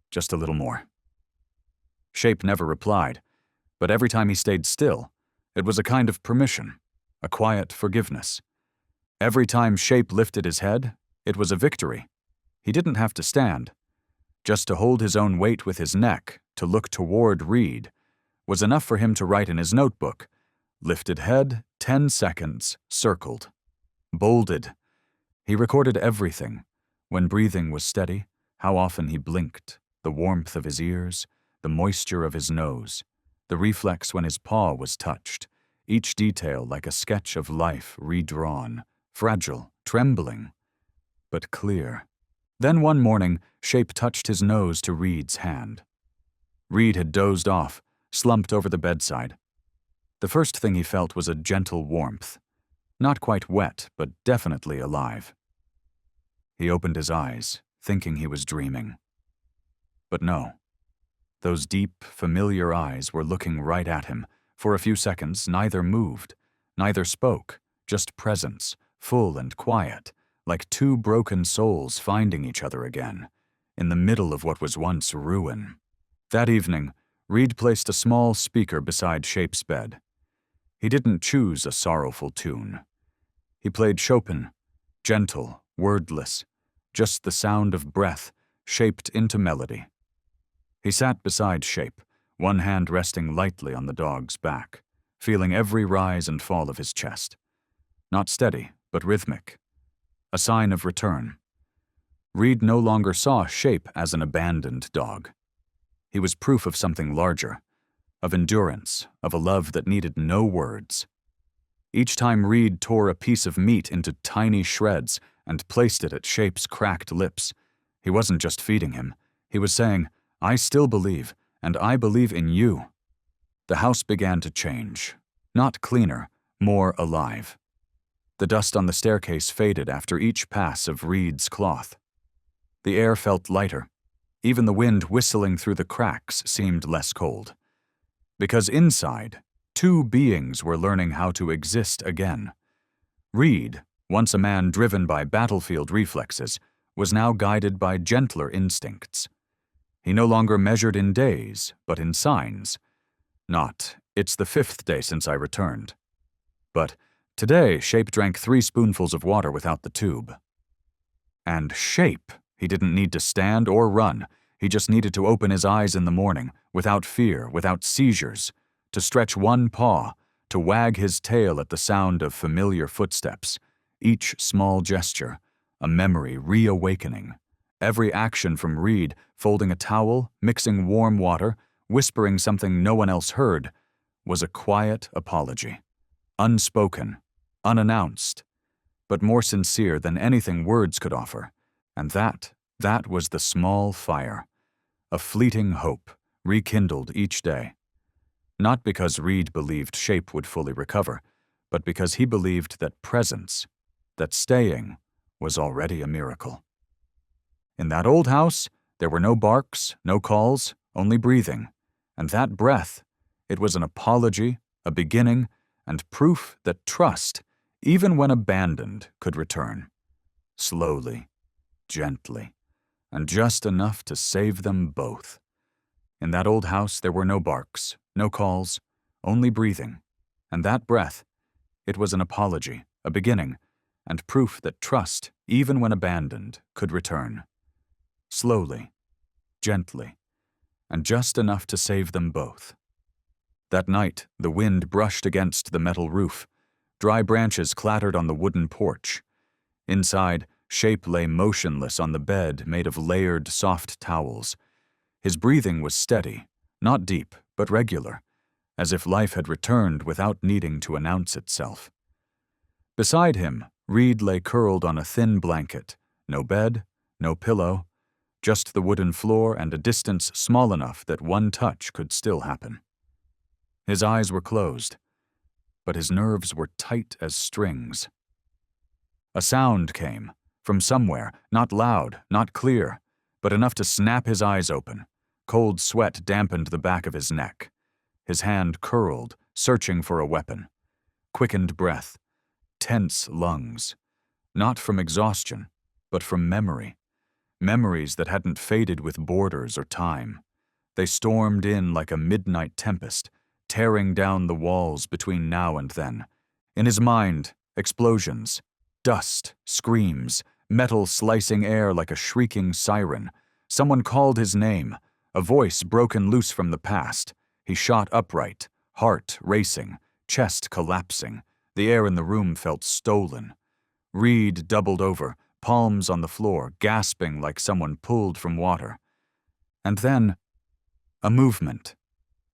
Just a little more." Shape never replied, but every time he stayed still, it was a kind of permission, a quiet forgiveness. Every time Shape lifted his head, it was a victory. He didn't have to stand. Just to hold his own weight with his neck, to look toward Reed, was enough for him to write in his notebook, lifted head, 10 seconds, circled. Bolded. He recorded everything, when breathing was steady, how often he blinked, the warmth of his ears, the moisture of his nose, the reflex when his paw was touched, each detail like a sketch of life redrawn, fragile, trembling, but clear. Then one morning, Shape touched his nose to Reed's hand. Reed had dozed off, slumped over the bedside. The first thing he felt was a gentle warmth, not quite wet, but definitely alive. He opened his eyes, thinking he was dreaming. But no. Those deep, familiar eyes were looking right at him. For a few seconds, neither moved, neither spoke, just presence, full and quiet, like two broken souls finding each other again, in the middle of what was once ruin. That evening, Reed placed a small speaker beside Shape's bed. He didn't choose a sorrowful tune. He played Chopin, gentle, wordless, just the sound of breath shaped into melody. He sat beside Shape, one hand resting lightly on the dog's back, feeling every rise and fall of his chest. Not steady, but rhythmic. A sign of return. Reed no longer saw Shape as an abandoned dog. He was proof of something larger, of endurance, of a love that needed no words. Each time Reed tore a piece of meat into tiny shreds and placed it at Shape's cracked lips, he wasn't just feeding him. He was saying, "I still believe, and I believe in you." The house began to change. Not cleaner, more alive. The dust on the staircase faded after each pass of Reed's cloth. The air felt lighter. Even the wind whistling through the cracks seemed less cold. Because inside, two beings were learning how to exist again. Reed, once a man driven by battlefield reflexes, was now guided by gentler instincts. He no longer measured in days, but in signs. Not, "It's the 5th day since I returned." But, "Today, Shape drank 3 spoonfuls of water without the tube." And Shape, he didn't need to stand or run. He just needed to open his eyes in the morning, without fear, without seizures, to stretch one paw, to wag his tail at the sound of familiar footsteps, each small gesture, a memory reawakening. Every action from Reed, folding a towel, mixing warm water, whispering something no one else heard, was a quiet apology. Unspoken, unannounced, but more sincere than anything words could offer. And that was the small fire. A fleeting hope, rekindled each day. Not because Reed believed Shape would fully recover, but because he believed that presence, that staying, was already a miracle. In that old house, there were no barks, no calls, only breathing. And that breath, it was an apology, a beginning, and proof that trust, even when abandoned, could return. Slowly, gently, and just enough to save them both. In that old house, there were no barks, no calls, only breathing. And that breath, it was an apology, a beginning, and proof that trust, even when abandoned, could return. Slowly, gently, and just enough to save them both. That night, the wind brushed against the metal roof. Dry branches clattered on the wooden porch. Inside, Shape lay motionless on the bed made of layered, soft towels. His breathing was steady, not deep, but regular, as if life had returned without needing to announce itself. Beside him, Reed lay curled on a thin blanket. No bed, no pillow, just the wooden floor and a distance small enough that one touch could still happen. His eyes were closed, but his nerves were tight as strings. A sound came, from somewhere, not loud, not clear, but enough to snap his eyes open. Cold sweat dampened the back of his neck. His hand curled, searching for a weapon. Quickened breath, tense lungs. Not from exhaustion, but from memory. Memories that hadn't faded with borders or time. They stormed in like a midnight tempest, tearing down the walls between now and then. In his mind, explosions, dust, screams, metal slicing air like a shrieking siren. Someone called his name, a voice broken loose from the past. He shot upright, heart racing, chest collapsing. The air in the room felt stolen. Reed doubled over, palms on the floor, gasping like someone pulled from water. And then, a movement.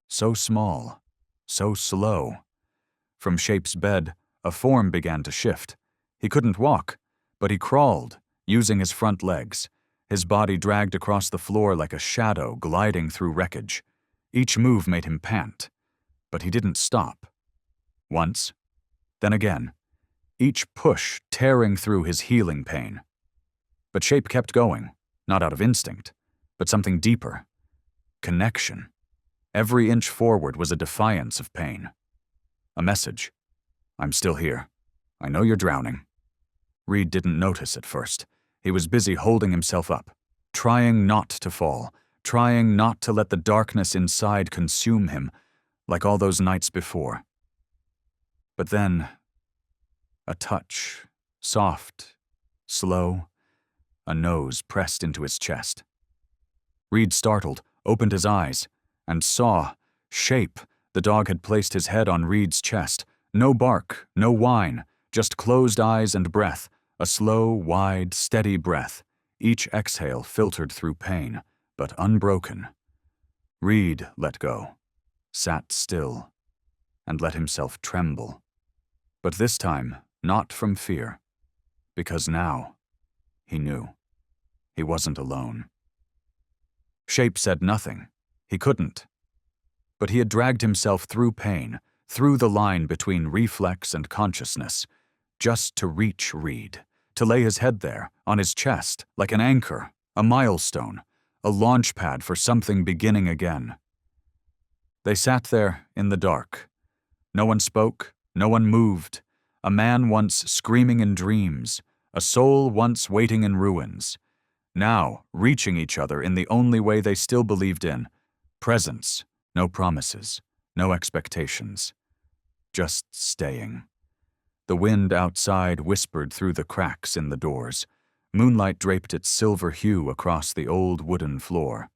So small, so slow. From Shape's bed, a form began to shift. He couldn't walk, but he crawled, using his front legs. His body dragged across the floor like a shadow gliding through wreckage. Each move made him pant, but he didn't stop. Once, then again, each push tearing through his healing pain. But Shape kept going, not out of instinct, but something deeper. Connection. Every inch forward was a defiance of pain. A message. "I'm still here. I know you're drowning." Reed didn't notice at first. He was busy holding himself up, trying not to fall, trying not to let the darkness inside consume him, like all those nights before. But then, a touch, soft, slow, a nose pressed into his chest. Reed startled, opened his eyes, and saw Shape. The dog had placed his head on Reed's chest. No bark, no whine, just closed eyes and breath, a slow, wide, steady breath. Each exhale filtered through pain, but unbroken. Reed let go. sat still, and let himself tremble. But this time, not from fear, because now he knew he wasn't alone. Shape said nothing. He couldn't. But he had dragged himself through pain, through the line between reflex and consciousness, just to reach Reed, to lay his head there, on his chest, like an anchor, a milestone, a launch pad for something beginning again. They sat there in the dark. No one spoke, no one moved. A man once screaming in dreams, a soul once waiting in ruins. Now reaching each other in the only way they still believed in. Presence, no promises, no expectations. Just staying. The wind outside whispered through the cracks in the doors. Moonlight draped its silver hue across the old wooden floor.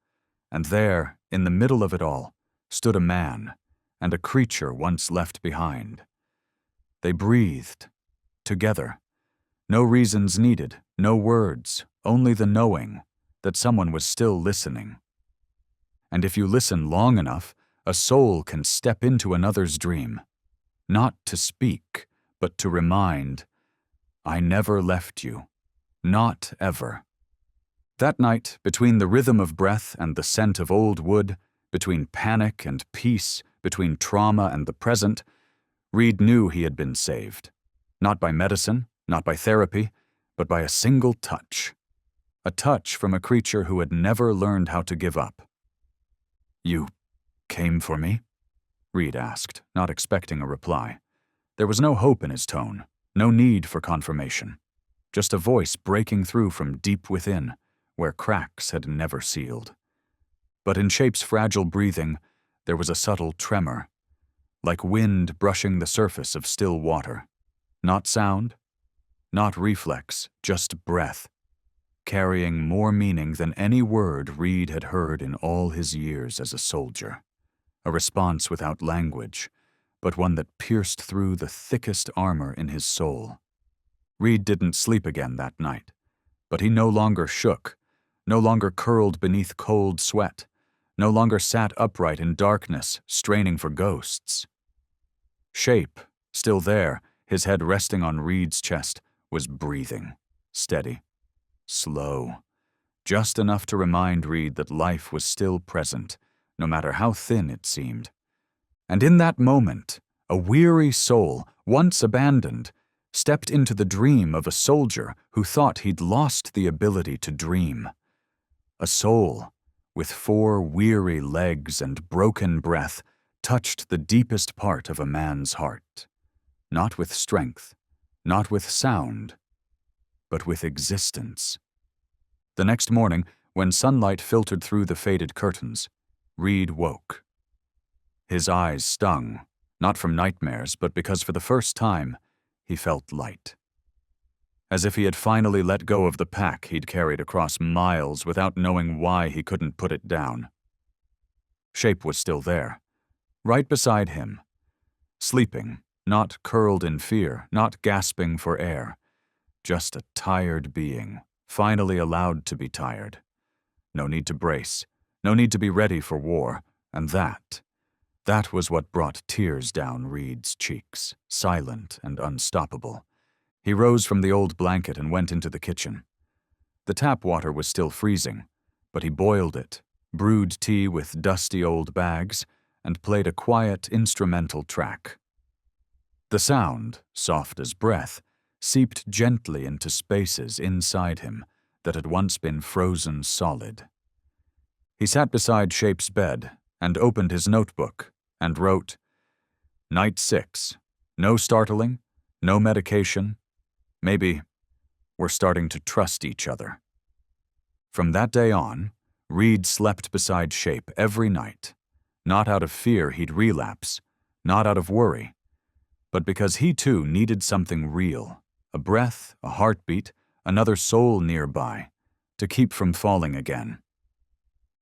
And there, in the middle of it all, stood a man and a creature once left behind. They breathed, together. No reasons needed, no words, only the knowing that someone was still listening. And if you listen long enough, a soul can step into another's dream, not to speak, but to remind, I never left you, not ever. That night, between the rhythm of breath and the scent of old wood, between panic and peace, between trauma and the present, Reed knew he had been saved. Not by medicine, not by therapy, but by a single touch. A touch from a creature who had never learned how to give up. You came for me? Reed asked, not expecting a reply. There was no hope in his tone, no need for confirmation. Just a voice breaking through from deep within, where cracks had never sealed. But in Shape's fragile breathing, there was a subtle tremor, like wind brushing the surface of still water. Not sound, not reflex, just breath, carrying more meaning than any word Reed had heard in all his years as a soldier. A response without language, but one that pierced through the thickest armor in his soul. Reed didn't sleep again that night, but he no longer shook, no longer curled beneath cold sweat, no longer sat upright in darkness, straining for ghosts. Shape, still there, his head resting on Reed's chest, was breathing, steady, slow, just enough to remind Reed that life was still present, no matter how thin it seemed. And in that moment, a weary soul, once abandoned, stepped into the dream of a soldier who thought he'd lost the ability to dream. A soul, with 4 weary legs and broken breath, touched the deepest part of a man's heart. Not with strength, not with sound, but with existence. The next morning, when sunlight filtered through the faded curtains, Reed woke. His eyes stung, not from nightmares, but because for the first time, he felt light. As if he had finally let go of the pack he'd carried across miles without knowing why he couldn't put it down. Shape was still there, right beside him, sleeping, not curled in fear, not gasping for air, just a tired being, finally allowed to be tired. No need to brace, no need to be ready for war, and that was what brought tears down Reed's cheeks, silent and unstoppable. He rose from the old blanket and went into the kitchen. The tap water was still freezing, but he boiled it, brewed tea with dusty old bags, and played a quiet instrumental track. The sound, soft as breath, seeped gently into spaces inside him that had once been frozen solid. He sat beside Shape's bed and opened his notebook and wrote, Night 6. No startling, no medication. Maybe we're starting to trust each other. From that day on, Reed slept beside Shape every night, not out of fear he'd relapse, not out of worry, but because he too needed something real, a breath, a heartbeat, another soul nearby, to keep from falling again.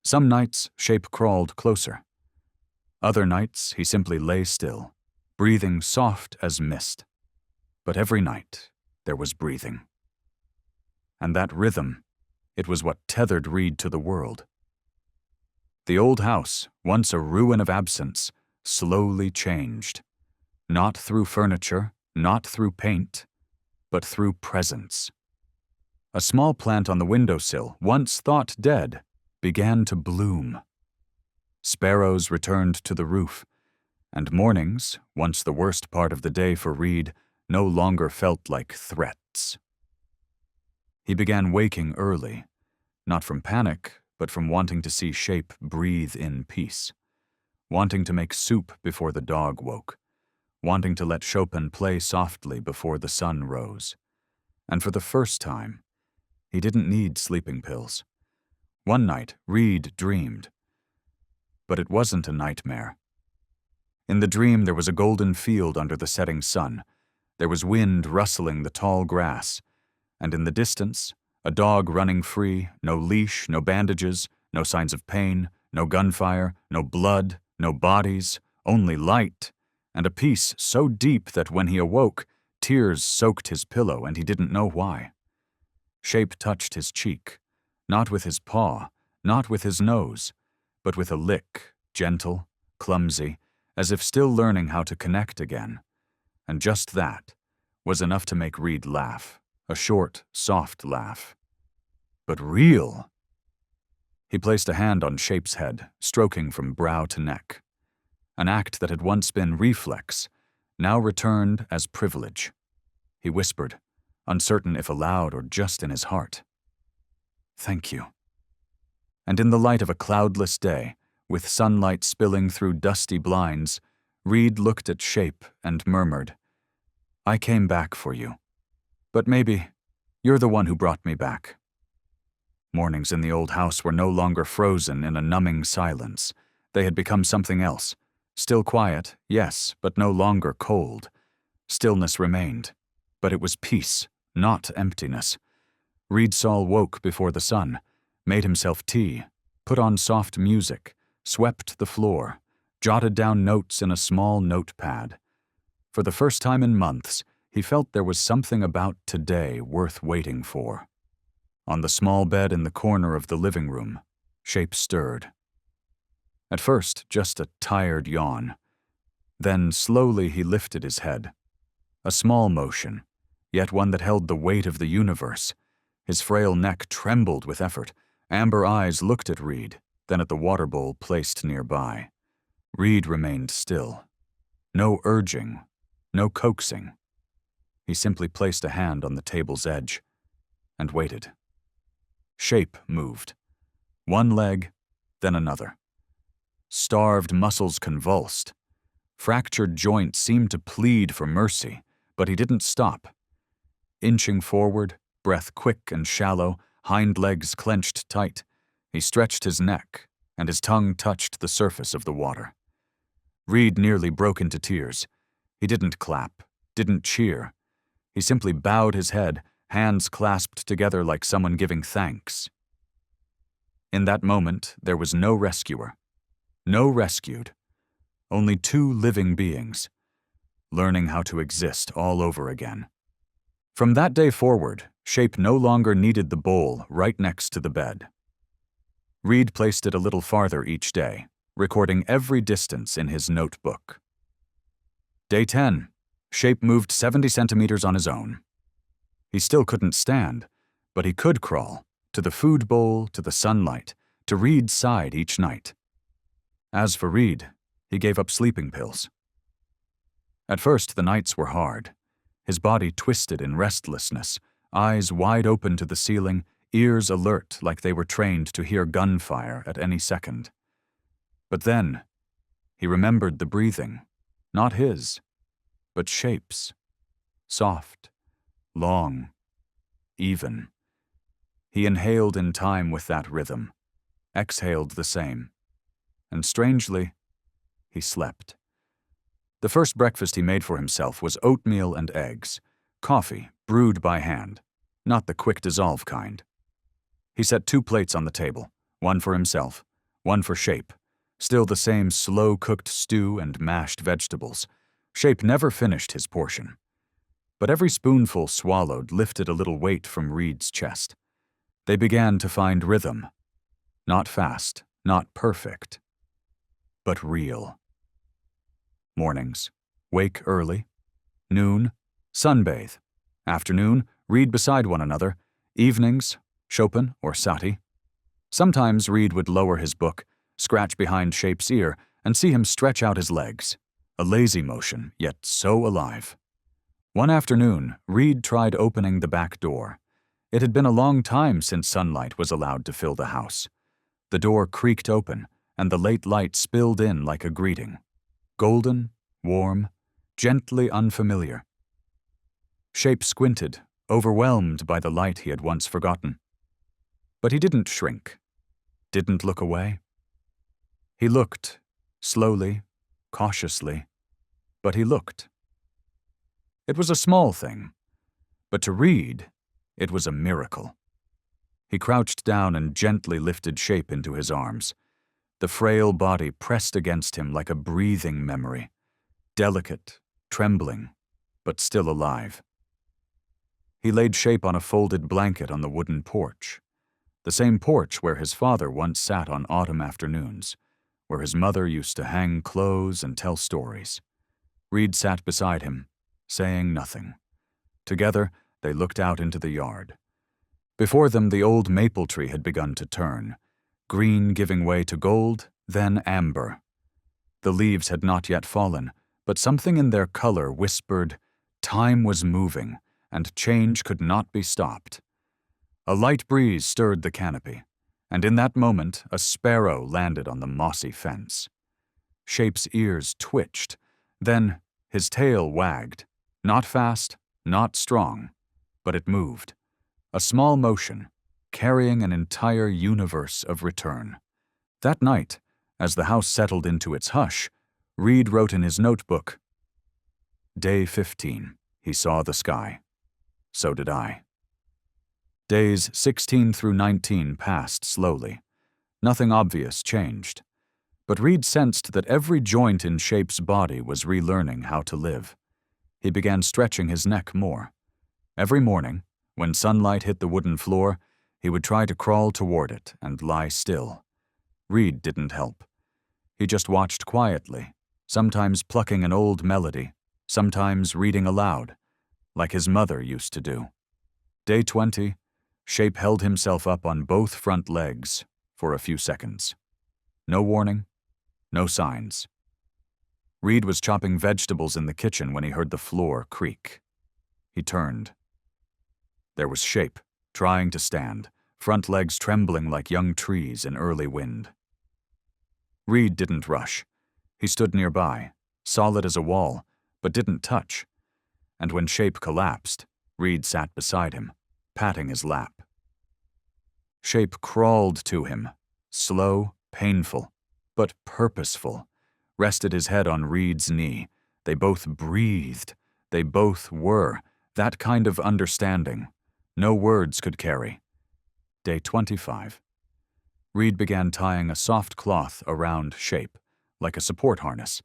Some nights, Shape crawled closer. Other nights, he simply lay still, breathing soft as mist. But every night, there was breathing. And that rhythm, it was what tethered Reed to the world. The old house, once a ruin of absence, slowly changed. Not through furniture, not through paint, but through presence. A small plant on the windowsill, once thought dead, began to bloom. Sparrows returned to the roof, and mornings, once the worst part of the day for Reed, no longer felt like threats. He began waking early, not from panic, but from wanting to see Shape breathe in peace, wanting to make soup before the dog woke, wanting to let Chopin play softly before the sun rose. And for the first time, he didn't need sleeping pills. One night, Reed dreamed. But it wasn't a nightmare. In the dream, there was a golden field under the setting sun. There was wind rustling the tall grass, and in the distance, a dog running free, no leash, no bandages, no signs of pain, no gunfire, no blood, no bodies, only light, and a peace so deep that when he awoke, tears soaked his pillow and he didn't know why. Shape touched his cheek, not with his paw, not with his nose, but with a lick, gentle, clumsy, as if still learning how to connect again. And just that was enough to make Reed laugh, a short, soft laugh. But real! He placed a hand on Shape's head, stroking from brow to neck. An act that had once been reflex, now returned as privilege. He whispered, uncertain if aloud or just in his heart, "Thank you." And in the light of a cloudless day, with sunlight spilling through dusty blinds, Reed looked at Shape and murmured, "I came back for you. But maybe you're the one who brought me back." Mornings in the old house were no longer frozen in a numbing silence. They had become something else. Still quiet, yes, but no longer cold. Stillness remained, but it was peace, not emptiness. Reedsall woke before the sun, made himself tea, put on soft music, swept the floor, jotted down notes in a small notepad. For the first time in months, he felt there was something about today worth waiting for. On the small bed in the corner of the living room, Shape stirred. At first, just a tired yawn. Then slowly he lifted his head. A small motion, yet one that held the weight of the universe. His frail neck trembled with effort. Amber eyes looked at Reed, then at the water bowl placed nearby. Reed remained still. No urging, no coaxing. He simply placed a hand on the table's edge and waited. Shape moved. One leg, then another. Starved muscles convulsed. Fractured joints seemed to plead for mercy, but he didn't stop. Inching forward, breath quick and shallow, hind legs clenched tight, he stretched his neck, and his tongue touched the surface of the water. Reed nearly broke into tears. He didn't clap, didn't cheer. He simply bowed his head, hands clasped together like someone giving thanks. In that moment, there was no rescuer. No rescued. Only two living beings, learning how to exist all over again. From that day forward, Shape no longer needed the bowl right next to the bed. Reed placed it a little farther each day, recording every distance in his notebook. Day 10. Shape moved 70 centimeters on his own. He still couldn't stand, but he could crawl, to the food bowl, to the sunlight, to Reed's side each night. As for Reed, he gave up sleeping pills. At first, the nights were hard. His body twisted in restlessness, eyes wide open to the ceiling, ears alert like they were trained to hear gunfire at any second. But then, he remembered the breathing, not his, but Shape's. Soft, long, even. He inhaled in time with that rhythm, exhaled the same. And strangely, he slept. The first breakfast he made for himself was oatmeal and eggs, coffee brewed by hand, not the quick-dissolve kind. He set 2 plates on the table, one for himself, one for Shape, still the same slow-cooked stew and mashed vegetables. Shape never finished his portion. But every spoonful swallowed lifted a little weight from Reed's chest. They began to find rhythm. Not fast, not perfect, but real. Mornings, wake early. Noon, sunbathe. Afternoon, read beside one another. Evenings, Chopin or Satie. Sometimes Reed would lower his book, scratch behind Shape's ear, and see him stretch out his legs. A lazy motion, yet so alive. One afternoon, Reed tried opening the back door. It had been a long time since sunlight was allowed to fill the house. The door creaked open, and the late light spilled in like a greeting. Golden, warm, gently unfamiliar. Shape squinted, overwhelmed by the light he had once forgotten. But he didn't shrink, didn't look away. He looked, slowly, cautiously, but he looked. It was a small thing, but to Reed, it was a miracle. He crouched down and gently lifted Shape into his arms. The frail body pressed against him like a breathing memory, delicate, trembling, but still alive. He laid Shape on a folded blanket on the wooden porch, the same porch where his father once sat on autumn afternoons, where his mother used to hang clothes and tell stories. Reed sat beside him, saying nothing. Together, they looked out into the yard. Before them, the old maple tree had begun to turn, green giving way to gold, then amber. The leaves had not yet fallen, but something in their color whispered, time was moving, and change could not be stopped. A light breeze stirred the canopy, and in that moment a sparrow landed on the mossy fence. Shape's ears twitched, then his tail wagged, not fast, not strong, but it moved. A small motion, carrying an entire universe of return. That night, as the house settled into its hush, Reed wrote in his notebook, Day 15, he saw the sky. So did I. Days 16 through 19 passed slowly. Nothing obvious changed. But Reed sensed that every joint in Shape's body was relearning how to live. He began stretching his neck more. Every morning, when sunlight hit the wooden floor, he would try to crawl toward it and lie still. Reed didn't help. He just watched quietly, sometimes plucking an old melody, sometimes reading aloud, like his mother used to do. Day 20, Shape held himself up on both front legs for a few seconds. No warning, no signs. Reed was chopping vegetables in the kitchen when he heard the floor creak. He turned. There was Shape, trying to stand, front legs trembling like young trees in early wind. Reed didn't rush. He stood nearby, solid as a wall, but didn't touch. And when Shape collapsed, Reed sat beside him, patting his lap. Shape crawled to him, slow, painful, but purposeful, rested his head on Reed's knee. They both breathed. They both were. That kind of understanding. No words could carry. Day 25. Reed began tying a soft cloth around Shape, like a support harness,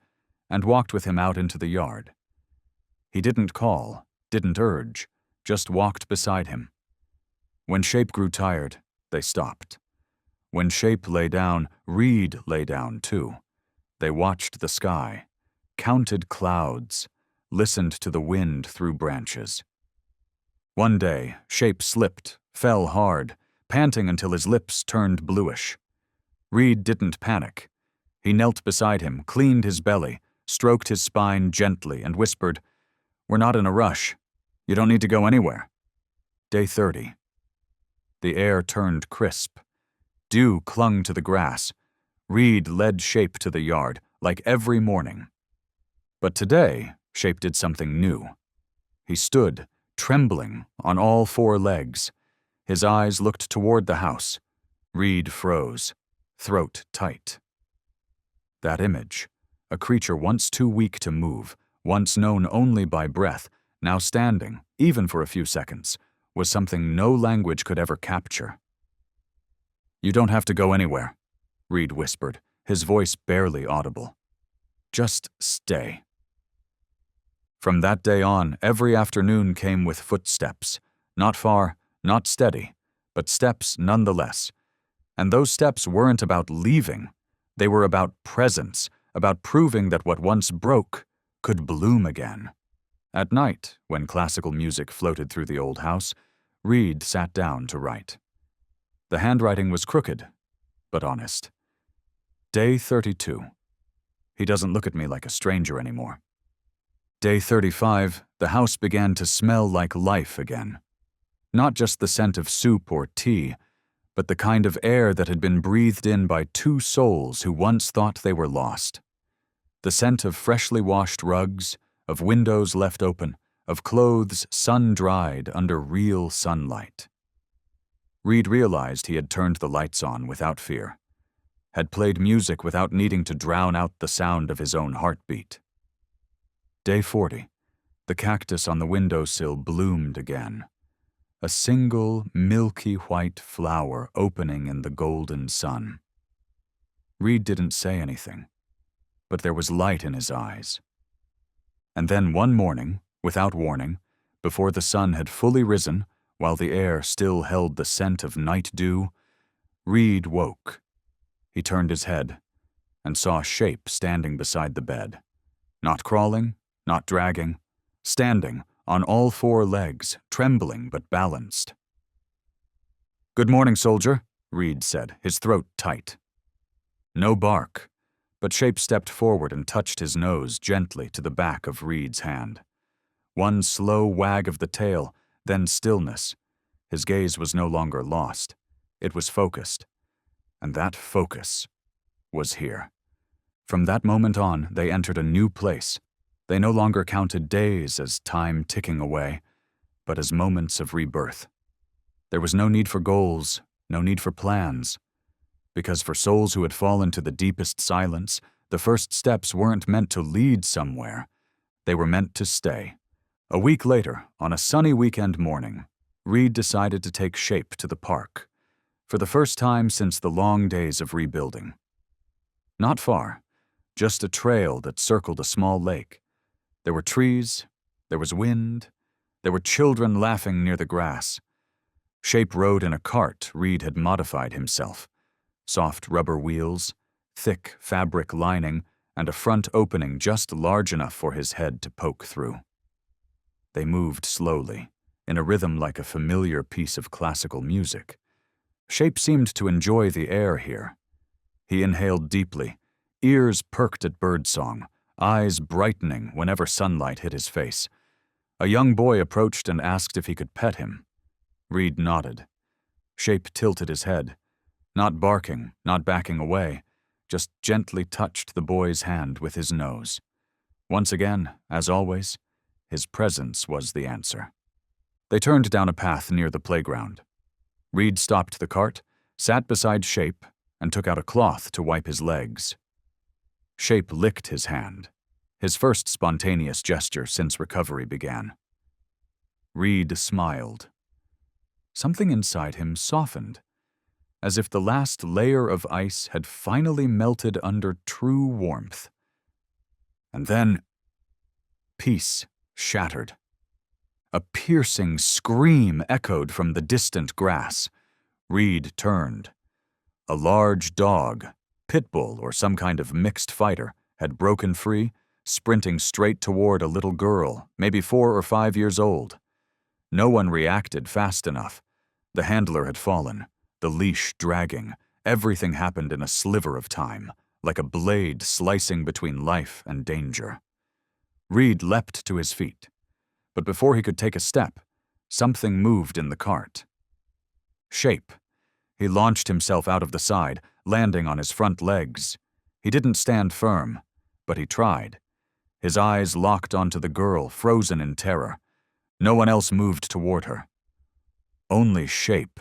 and walked with him out into the yard. He didn't call, didn't urge, just walked beside him. When Shape grew tired, they stopped. When Shape lay down, Reed lay down too. They watched the sky, counted clouds, listened to the wind through branches. One day, Shape slipped, fell hard, panting until his lips turned bluish. Reed didn't panic. He knelt beside him, cleaned his belly, stroked his spine gently, and whispered, We're not in a rush. You don't need to go anywhere. Day 30. The air turned crisp. Dew clung to the grass. Reed led Shape to the yard, like every morning. But today, Shape did something new. He stood, trembling, on all four legs. His eyes looked toward the house. Reed froze, throat tight. That image, a creature once too weak to move, once known only by breath, now standing, even for a few seconds, was something no language could ever capture. You don't have to go anywhere, Reed whispered, his voice barely audible. Just stay. From that day on, every afternoon came with footsteps, not far, not steady, but steps nonetheless. And those steps weren't about leaving. They were about presence, about proving that what once broke could bloom again. At night, when classical music floated through the old house, Reed sat down to write. The handwriting was crooked, but honest. Day 32. He doesn't look at me like a stranger anymore. Day 35, the house began to smell like life again. Not just the scent of soup or tea, but the kind of air that had been breathed in by two souls who once thought they were lost. The scent of freshly washed rugs, of windows left open, of clothes sun-dried under real sunlight. Reed realized he had turned the lights on without fear, had played music without needing to drown out the sound of his own heartbeat. Day 40. The cactus on the windowsill bloomed again. A single milky white flower opening in the golden sun. Reed didn't say anything, but there was light in his eyes. And then one morning, without warning, before the sun had fully risen, while the air still held the scent of night dew, Reed woke. He turned his head and saw a shape standing beside the bed. Not crawling, not dragging, standing on all four legs, trembling but balanced. "Good morning, soldier," Reed said, his throat tight. No bark, but Shape stepped forward and touched his nose gently to the back of Reed's hand. One slow wag of the tail, then stillness. His gaze was no longer lost. It was focused. And that focus was here. From that moment on, they entered a new place. They no longer counted days as time ticking away, but as moments of rebirth. There was no need for goals, no need for plans. Because for souls who had fallen to the deepest silence, the first steps weren't meant to lead somewhere. They were meant to stay. A week later, on a sunny weekend morning, Reed decided to take Shape to the park, for the first time since the long days of rebuilding. Not far, just a trail that circled a small lake. There were trees, there was wind, there were children laughing near the grass. Shape rode in a cart Reed had modified himself. Soft rubber wheels, thick fabric lining, and a front opening just large enough for his head to poke through. They moved slowly, in a rhythm like a familiar piece of classical music. Shape seemed to enjoy the air here. He inhaled deeply, ears perked at birdsong, eyes brightening whenever sunlight hit his face. A young boy approached and asked if he could pet him. Reed nodded. Shape tilted his head, not barking, not backing away, just gently touched the boy's hand with his nose. Once again, as always, his presence was the answer. They turned down a path near the playground. Reed stopped the cart, sat beside Shape, and took out a cloth to wipe his legs. Shape licked his hand, his first spontaneous gesture since recovery began. Reed smiled. Something inside him softened, as if the last layer of ice had finally melted under true warmth. And then, peace shattered. A piercing scream echoed from the distant grass. Reed turned. A large dog, pit bull or some kind of mixed fighter, had broken free, sprinting straight toward a little girl, maybe 4 or 5 years old. No one reacted fast enough. The handler had fallen, the leash dragging. Everything happened in a sliver of time, like a blade slicing between life and danger. Reed leapt to his feet. But before he could take a step, something moved in the cart. Shape. He launched himself out of the side, landing on his front legs. He didn't stand firm, but he tried. His eyes locked onto the girl, frozen in terror. No one else moved toward her. Only Shape.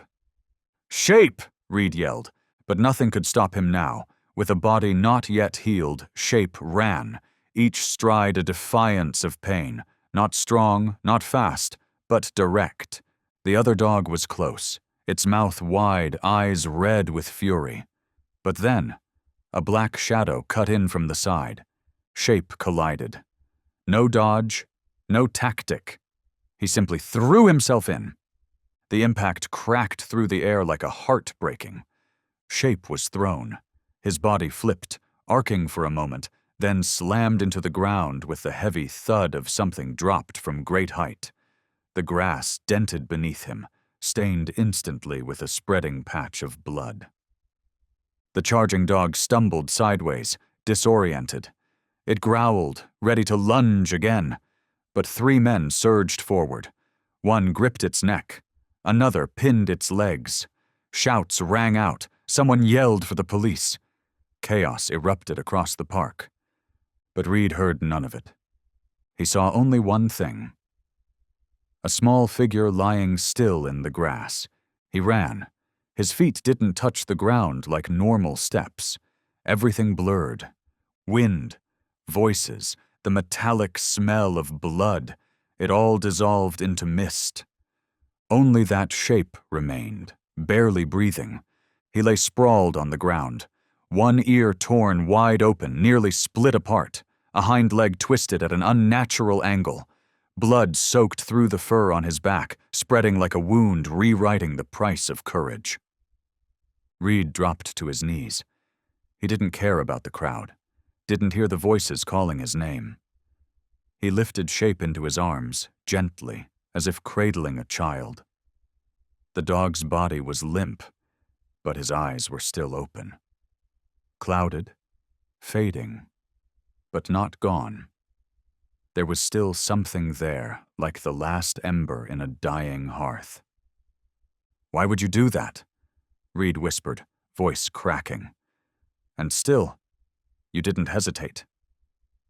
"Shape!" Reed yelled, but nothing could stop him now. With a body not yet healed, Shape ran, each stride a defiance of pain. Not strong, not fast, but direct. The other dog was close, its mouth wide, eyes red with fury. But then, a black shadow cut in from the side. Shape collided. No dodge, no tactic. He simply threw himself in. The impact cracked through the air like a heart breaking. Shape was thrown. His body flipped, arcing for a moment, then slammed into the ground with the heavy thud of something dropped from great height. The grass dented beneath him, stained instantly with a spreading patch of blood. The charging dog stumbled sideways, disoriented. It growled, ready to lunge again, but 3 men surged forward. One gripped its neck. Another pinned its legs. Shouts rang out. Someone yelled for the police. Chaos erupted across the park. But Reed heard none of it. He saw only one thing. A small figure lying still in the grass. He ran. His feet didn't touch the ground like normal steps. Everything blurred. Wind, voices, the metallic smell of blood. It all dissolved into mist. Only that shape remained, barely breathing. He lay sprawled on the ground, one ear torn wide open, nearly split apart, a hind leg twisted at an unnatural angle. Blood soaked through the fur on his back, spreading like a wound, rewriting the price of courage. Reed dropped to his knees. He didn't care about the crowd, didn't hear the voices calling his name. He lifted Shape into his arms, gently, as if cradling a child. The dog's body was limp, but his eyes were still open. Clouded, fading, but not gone. There was still something there, like the last ember in a dying hearth. "Why would you do that?" Reed whispered, voice cracking. And still, you didn't hesitate.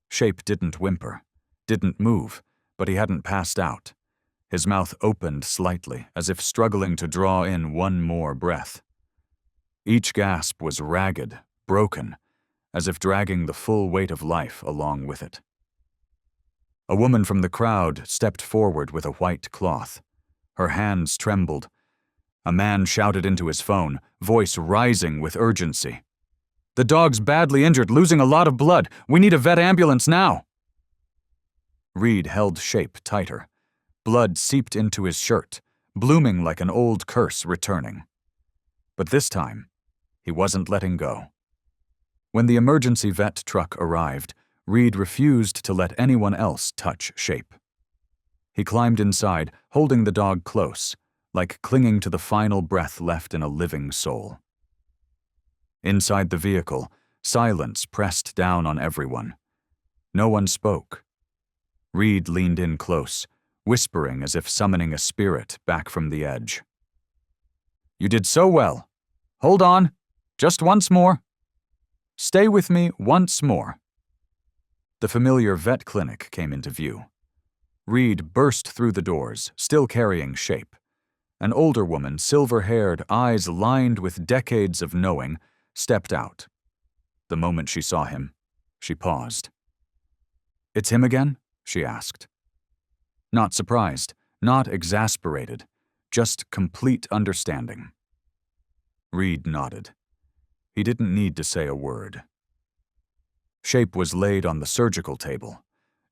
Shape didn't whimper, didn't move, but he hadn't passed out. His mouth opened slightly, as if struggling to draw in one more breath. Each gasp was ragged, broken, as if dragging the full weight of life along with it. A woman from the crowd stepped forward with a white cloth. Her hands trembled. A man shouted into his phone, voice rising with urgency. "The dog's badly injured, losing a lot of blood. We need a vet ambulance now." Reed held Shape tighter. Blood seeped into his shirt, blooming like an old curse returning. But this time, he wasn't letting go. When the emergency vet truck arrived, Reed refused to let anyone else touch Shape. He climbed inside, holding the dog close, like clinging to the final breath left in a living soul. Inside the vehicle, silence pressed down on everyone. No one spoke. Reed leaned in close, whispering as if summoning a spirit back from the edge. "You did so well. Hold on. Just once more. Stay with me once more." The familiar vet clinic came into view. Reed burst through the doors, still carrying Shape. An older woman, silver-haired, eyes lined with decades of knowing, stepped out. The moment she saw him, she paused. "It's him again?" she asked. Not surprised, not exasperated, just complete understanding. Reed nodded. He didn't need to say a word. Shape was laid on the surgical table.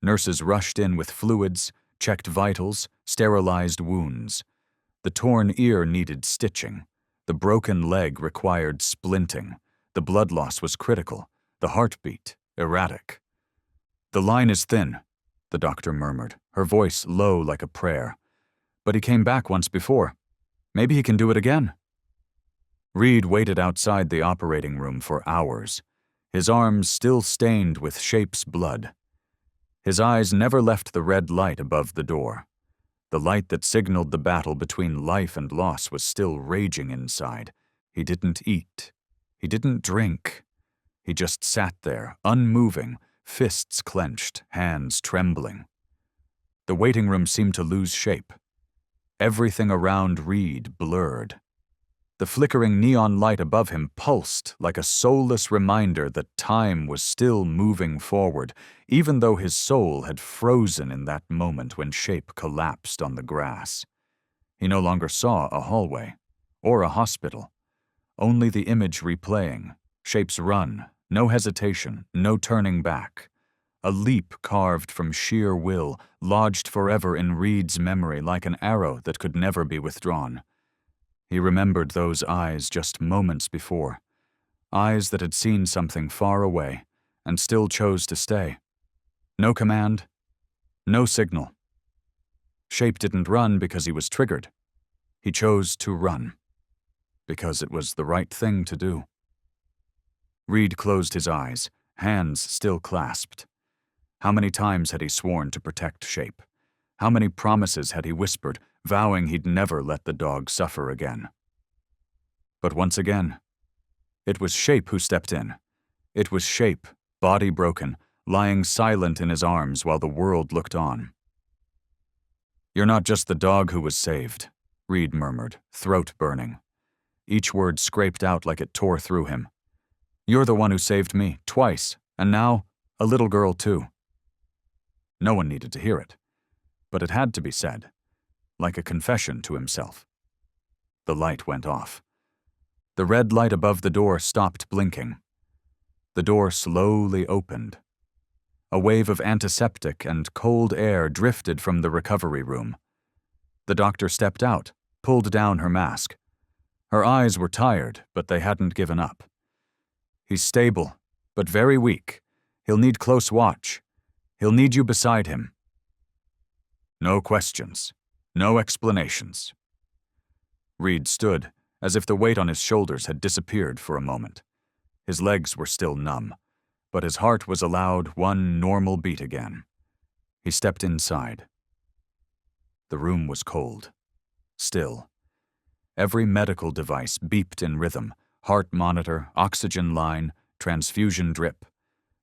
Nurses rushed in with fluids, checked vitals, sterilized wounds. The torn ear needed stitching. The broken leg required splinting. The blood loss was critical. The heartbeat, erratic. "The line is thin," the doctor murmured, her voice low like a prayer. "But he came back once before. Maybe he can do it again." Reed waited outside the operating room for hours, his arms still stained with Shape's blood. His eyes never left the red light above the door. The light that signaled the battle between life and loss was still raging inside. He didn't eat. He didn't drink. He just sat there, unmoving, fists clenched, hands trembling. The waiting room seemed to lose shape. Everything around Reed blurred. The flickering neon light above him pulsed like a soulless reminder that time was still moving forward, even though his soul had frozen in that moment when Shape collapsed on the grass. He no longer saw a hallway or a hospital, only the image replaying, Shape's run, no hesitation, no turning back. A leap carved from sheer will, lodged forever in Reed's memory like an arrow that could never be withdrawn. He remembered those eyes just moments before, eyes that had seen something far away, and still chose to stay. No command, no signal. Shape didn't run because he was triggered. He chose to run because it was the right thing to do. Reed closed his eyes, hands still clasped. How many times had he sworn to protect Shape? How many promises had he whispered, vowing he'd never let the dog suffer again? But once again, it was Shape who stepped in. It was Shape, body broken, lying silent in his arms while the world looked on. "You're not just the dog who was saved," Reed murmured, throat burning. Each word scraped out like it tore through him. "You're the one who saved me, twice, and now, a little girl too." No one needed to hear it, but it had to be said, like a confession to himself. The light went off. The red light above the door stopped blinking. The door slowly opened. A wave of antiseptic and cold air drifted from the recovery room. The doctor stepped out, pulled down her mask. Her eyes were tired, but they hadn't given up. "He's stable, but very weak. He'll need close watch. He'll need you beside him." No questions, no explanations. Reed stood, as if the weight on his shoulders had disappeared for a moment. His legs were still numb, but his heart was allowed one normal beat again. He stepped inside. The room was cold, still. Every medical device beeped in rhythm, heart monitor, oxygen line, transfusion drip.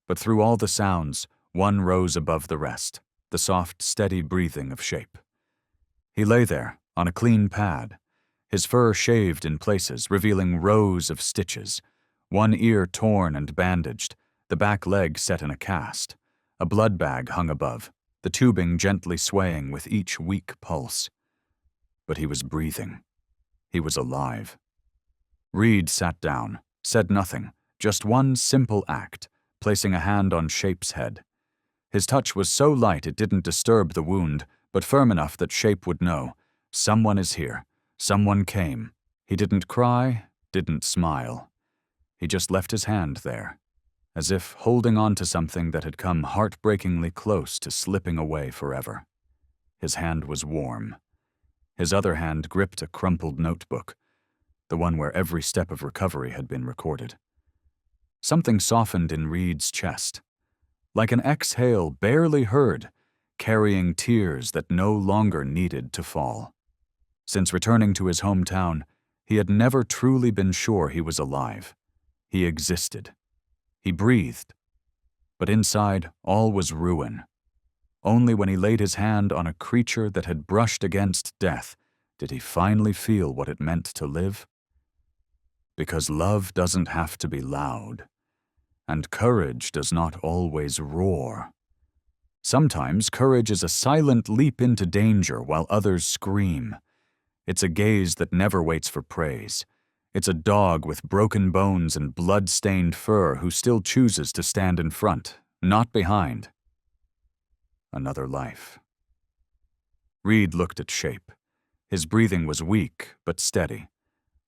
But through all the sounds, one rose above the rest, the soft, steady breathing of Shape. He lay there, on a clean pad, his fur shaved in places, revealing rows of stitches, one ear torn and bandaged, the back leg set in a cast. A blood bag hung above, the tubing gently swaying with each weak pulse. But he was breathing. He was alive. Reed sat down, said nothing, just one simple act, placing a hand on Shape's head. His touch was so light it didn't disturb the wound, but firm enough that Shape would know. Someone is here. Someone came. He didn't cry, didn't smile. He just left his hand there, as if holding on to something that had come heartbreakingly close to slipping away forever. His hand was warm. His other hand gripped a crumpled notebook, the one where every step of recovery had been recorded. Something softened in Reed's chest, like an exhale barely heard, carrying tears that no longer needed to fall. Since returning to his hometown, he had never truly been sure he was alive. He existed. He breathed. But inside, all was ruin. Only when he laid his hand on a creature that had brushed against death did he finally feel what it meant to live. Because love doesn't have to be loud, and courage does not always roar. Sometimes courage is a silent leap into danger while others scream. It's a gaze that never waits for praise. It's a dog with broken bones and blood-stained fur who still chooses to stand in front, not behind. Another life. Reed looked at Shape. His breathing was weak but steady,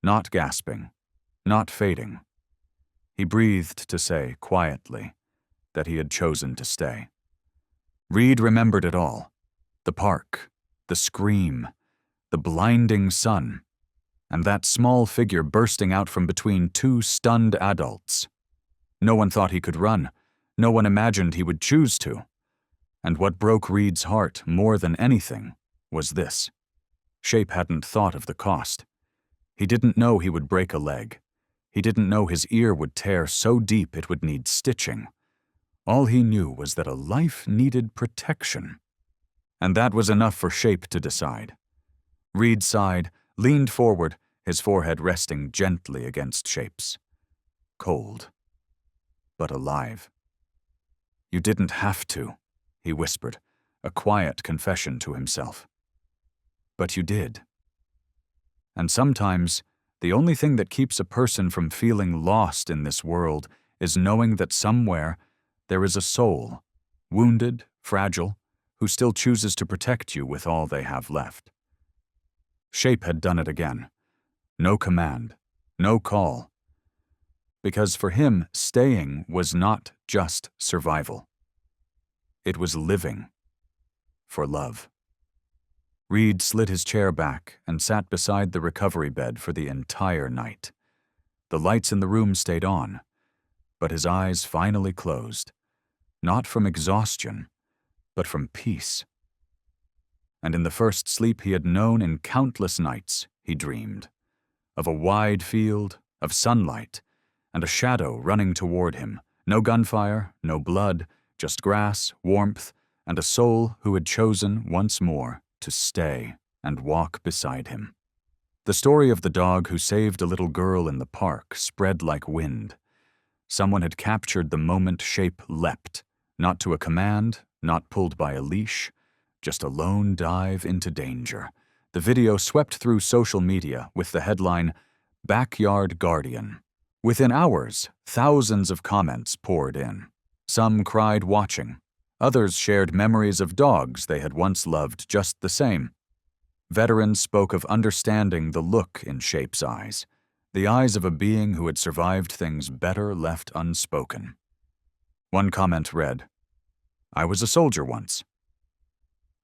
not gasping, not fading. He breathed to say, quietly, that he had chosen to stay. Reed remembered it all. The park, the scream, the blinding sun, and that small figure bursting out from between two stunned adults. No one thought he could run. No one imagined he would choose to. And what broke Reed's heart more than anything was this. Shape hadn't thought of the cost. He didn't know he would break a leg. He didn't know his ear would tear so deep it would need stitching. All he knew was that a life needed protection. And that was enough for Shape to decide. Reed sighed, leaned forward, his forehead resting gently against Shape's. Cold, but alive. "You didn't have to," he whispered, a quiet confession to himself. "But you did." And sometimes, the only thing that keeps a person from feeling lost in this world is knowing that somewhere there is a soul, wounded, fragile, who still chooses to protect you with all they have left. Shape had done it again. No command, no call. because for him, staying was not just survival. It was living for love. Reed slid his chair back and sat beside the recovery bed for the entire night. The lights in the room stayed on, but his eyes finally closed, not from exhaustion, but from peace. And in the first sleep he had known in countless nights, he dreamed of a wide field, of sunlight, and a shadow running toward him. No gunfire, no blood, just grass, warmth, and a soul who had chosen once more to stay and walk beside him. The story of the dog who saved a little girl in the park spread like wind. Someone had captured the moment Shape leapt, not to a command, not pulled by a leash, just a lone dive into danger. The video swept through social media with the headline, "Backyard Guardian." Within hours, thousands of comments poured in. Some cried watching. Others shared memories of dogs they had once loved just the same. Veterans spoke of understanding the look in Shape's eyes, the eyes of a being who had survived things better left unspoken. One comment read, "I was a soldier once.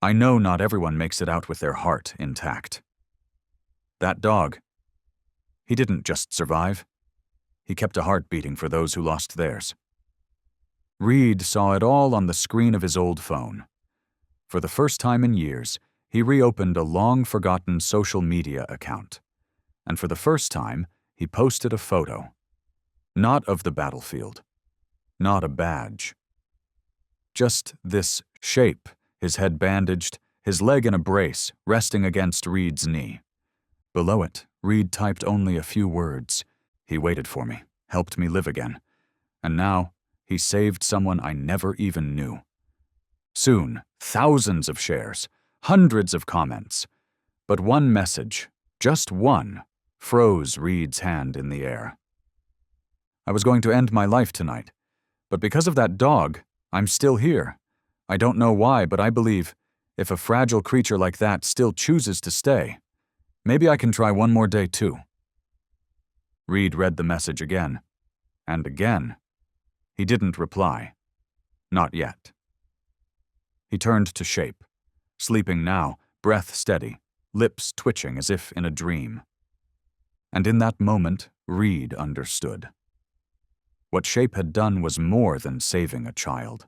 I know not everyone makes it out with their heart intact. That dog, he didn't just survive. He kept a heart beating for those who lost theirs." Reed saw it all on the screen of his old phone. For the first time in years, he reopened a long-forgotten social media account. And for the first time, he posted a photo. Not of the battlefield. Not a badge. Just this Shape, his head bandaged, his leg in a brace, resting against Reed's knee. Below it, Reed typed only a few words. "He waited for me, helped me live again. And now, he saved someone I never even knew." Soon, thousands of shares, hundreds of comments. But one message, just one, froze Reed's hand in the air. "I was going to end my life tonight, but because of that dog, I'm still here. I don't know why, but I believe if a fragile creature like that still chooses to stay, maybe I can try one more day too." Reed read the message again, and again. He didn't reply. Not yet. He turned to Shape, sleeping now, breath steady, lips twitching as if in a dream. And in that moment, Reed understood. What Shape had done was more than saving a child.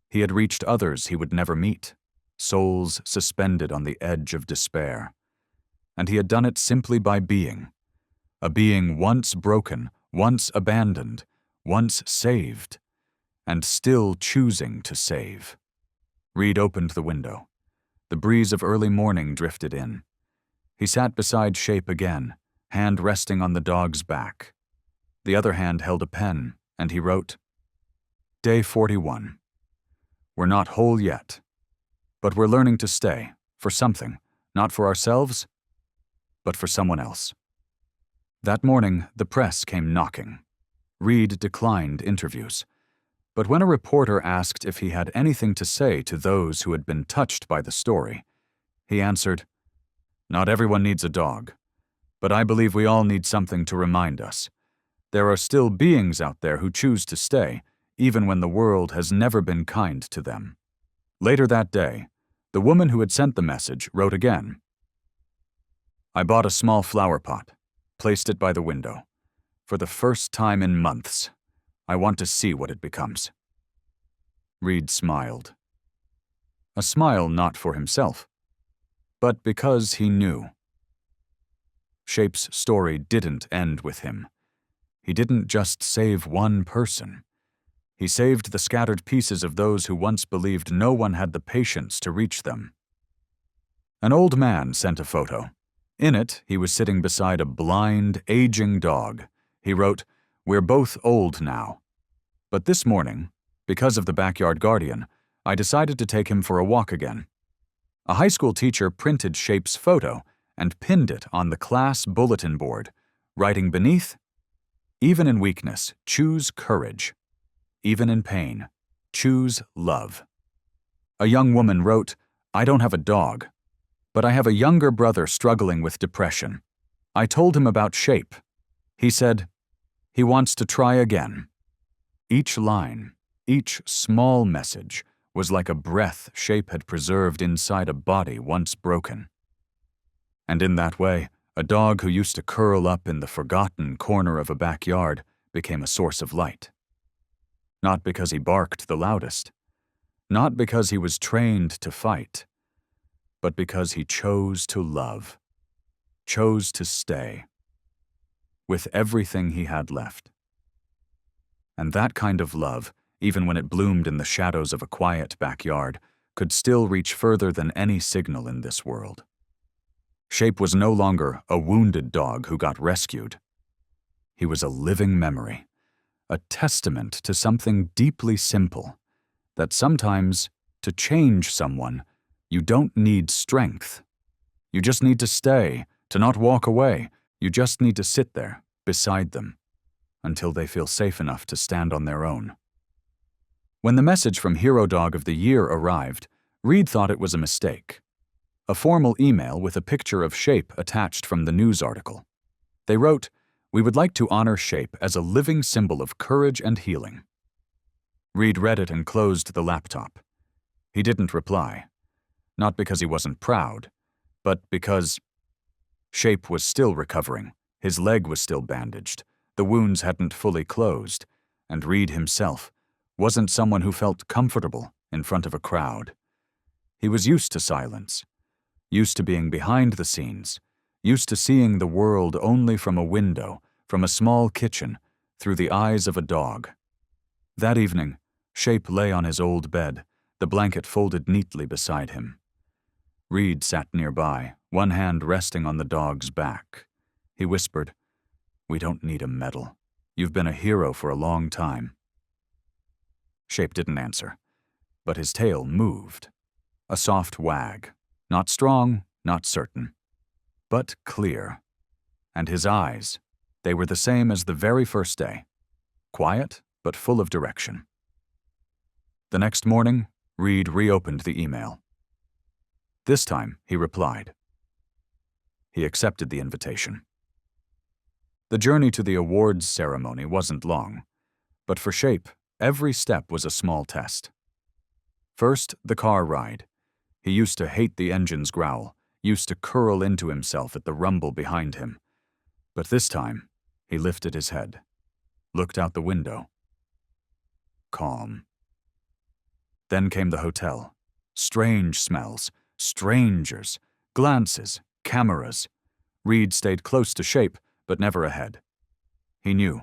He had reached others he would never meet, souls suspended on the edge of despair. And he had done it simply by being. A being once broken, once abandoned, once saved, and still choosing to save. Reed opened the window. The breeze of early morning drifted in. He sat beside Shape again, hand resting on the dog's back. The other hand held a pen, and he wrote, "Day 41. We're not whole yet, but we're learning to stay, for something, not for ourselves, but for someone else." That morning, the press came knocking. Reed declined interviews. But when a reporter asked if he had anything to say to those who had been touched by the story, he answered, "Not everyone needs a dog, but I believe we all need something to remind us. There are still beings out there who choose to stay, even when the world has never been kind to them." Later that day, the woman who had sent the message wrote again, "I bought a small flower pot, placed it by the window. For the first time in months, I want to see what it becomes." Reed smiled. A smile not for himself, but because he knew. Shape's story didn't end with him. He didn't just save one person. He saved the scattered pieces of those who once believed no one had the patience to reach them. An old man sent a photo. In it, he was sitting beside a blind, aging dog. He wrote, "We're both old now. But this morning, because of the Backyard Guardian, I decided to take him for a walk again." A high school teacher printed Shape's photo and pinned it on the class bulletin board, writing beneath, "Even in weakness, choose courage. Even in pain, choose love." A young woman wrote, "I don't have a dog, but I have a younger brother struggling with depression. I told him about Shape. He said, He wants to try again. Each line, each small message, was like a breath Shape had preserved inside a body once broken. And in that way, a dog who used to curl up in the forgotten corner of a backyard became a source of light. Not because he barked the loudest, not because he was trained to fight, but because he chose to love, chose to stay, with everything he had left. And that kind of love, even when it bloomed in the shadows of a quiet backyard, could still reach further than any signal in this world. Shape was no longer a wounded dog who got rescued. He was a living memory, a testament to something deeply simple, that sometimes, to change someone, you don't need strength. You just need to stay, to not walk away. You just need to sit there, beside them, until they feel safe enough to stand on their own. When the message from Hero Dog of the Year arrived, Reed thought it was a mistake. A formal email with a picture of Shape attached from the news article. They wrote, "We would like to honor Shape as a living symbol of courage and healing." Reed read it and closed the laptop. He didn't reply. Not because he wasn't proud, but because Shape was still recovering. His leg was still bandaged. The wounds hadn't fully closed, and Reed himself wasn't someone who felt comfortable in front of a crowd. He was used to silence, used to being behind the scenes, used to seeing the world only from a window, from a small kitchen, through the eyes of a dog. That evening, Shape lay on his old bed, the blanket folded neatly beside him. Reed sat nearby, one hand resting on the dog's back. He whispered, "We don't need a medal. You've been a hero for a long time." Shape didn't answer, but his tail moved. A soft wag. Not strong, not certain, but clear. And his eyes, they were the same as the very first day. Quiet, but full of direction. The next morning, Reed reopened the email. This time, he replied. He accepted the invitation. The journey to the awards ceremony wasn't long, but for Shape, every step was a small test. First, the car ride. He used to hate the engine's growl, used to curl into himself at the rumble behind him. But this time, he lifted his head, looked out the window. Calm. Then came the hotel. Strange smells, strangers, glances, cameras. Reed stayed close to Shape, but never ahead. He knew.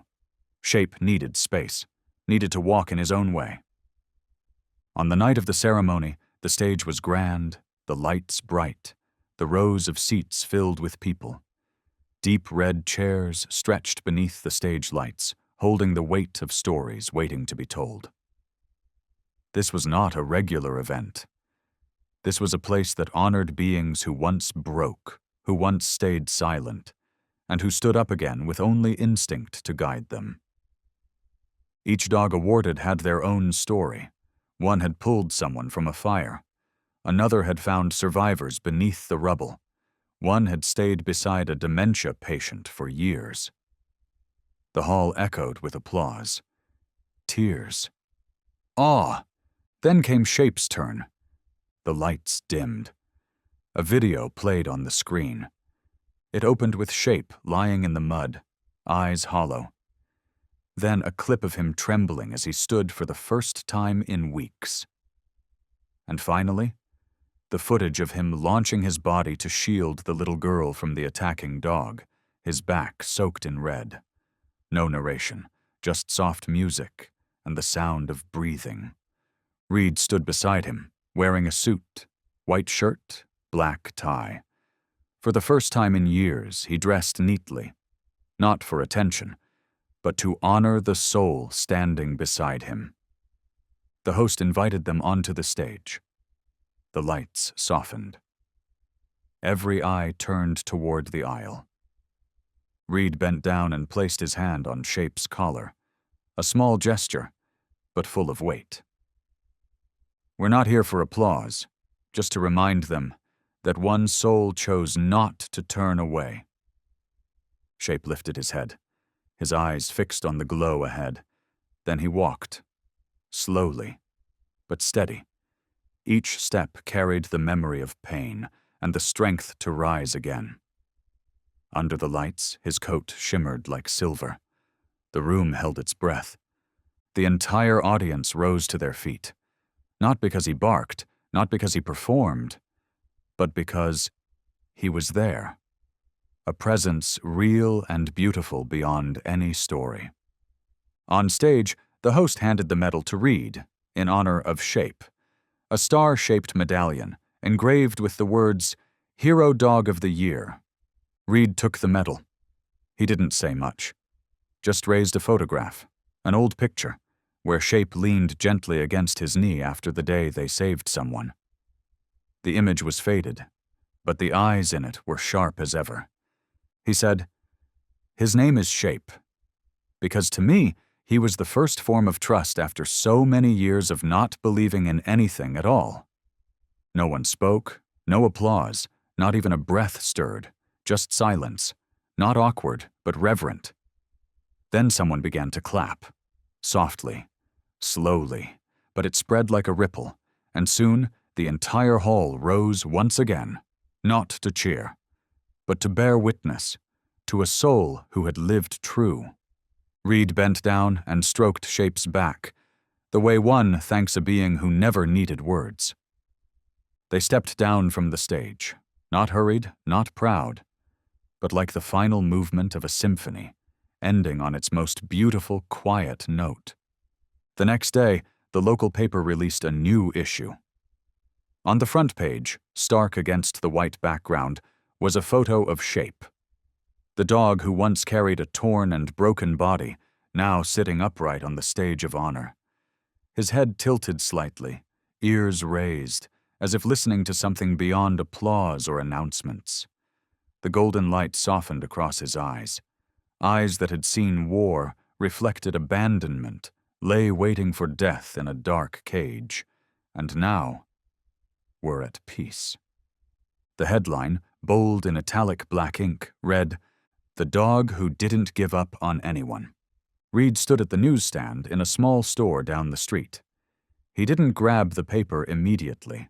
Shape needed space, needed to walk in his own way. On the night of the ceremony, the stage was grand, the lights bright, the rows of seats filled with people. Deep red chairs stretched beneath the stage lights, holding the weight of stories waiting to be told. This was not a regular event. This was a place that honored beings who once broke, who once stayed silent, and who stood up again with only instinct to guide them. Each dog awarded had their own story. One had pulled someone from a fire. Another had found survivors beneath the rubble. One had stayed beside a dementia patient for years. The hall echoed with applause. Tears. Awe. Then came Shape's turn. The lights dimmed. A video played on the screen. It opened with Shape lying in the mud, eyes hollow. Then a clip of him trembling as he stood for the first time in weeks. And finally, the footage of him launching his body to shield the little girl from the attacking dog, his back soaked in red. No narration, just soft music and the sound of breathing. Reed stood beside him, wearing a suit, white shirt, black tie. For the first time in years, he dressed neatly, not for attention, but to honor the soul standing beside him. The host invited them onto the stage. The lights softened. Every eye turned toward the aisle. Reed bent down and placed his hand on Shape's collar, a small gesture, but full of weight. We're not here for applause, just to remind them that one soul chose not to turn away. Shape lifted his head. his eyes fixed on the glow ahead. Then he walked, slowly, but steady. Each step carried the memory of pain and the strength to rise again. Under the lights, his coat shimmered like silver. The room held its breath. The entire audience rose to their feet. Not because he barked, not because he performed, but because he was there. A presence real and beautiful beyond any story. On stage, the host handed the medal to Reed, in honor of Shape, a star-shaped medallion engraved with the words, "Hero Dog of the Year." Reed took the medal. He didn't say much, just raised a photograph, an old picture, where Shape leaned gently against his knee after the day they saved someone. The image was faded, but the eyes in it were sharp as ever. He said, "His name is Shape, because to me, he was the first form of trust after so many years of not believing in anything at all." No one spoke, no applause, not even a breath stirred, just silence, not awkward, but reverent. Then someone began to clap, softly, slowly, but it spread like a ripple, and soon the entire hall rose once again, not to cheer, but to bear witness to a soul who had lived true. Reed bent down and stroked Shape's back, the way one thanks a being who never needed words. They stepped down from the stage, not hurried, not proud, but like the final movement of a symphony, ending on its most beautiful, quiet note. The next day, the local paper released a new issue. On the front page, stark against the white background, was a photo of Shape, the dog who once carried a torn and broken body, now sitting upright on the stage of honor. His head tilted slightly, ears raised, as if listening to something beyond applause or announcements. The golden light softened across his eyes. Eyes that had seen war, reflected abandonment, lay waiting for death in a dark cage, and now were at peace. The headline, bold in italic black ink, read, "The Dog Who Didn't Give Up on Anyone." Reed stood at the newsstand in a small store down the street. He didn't grab the paper immediately,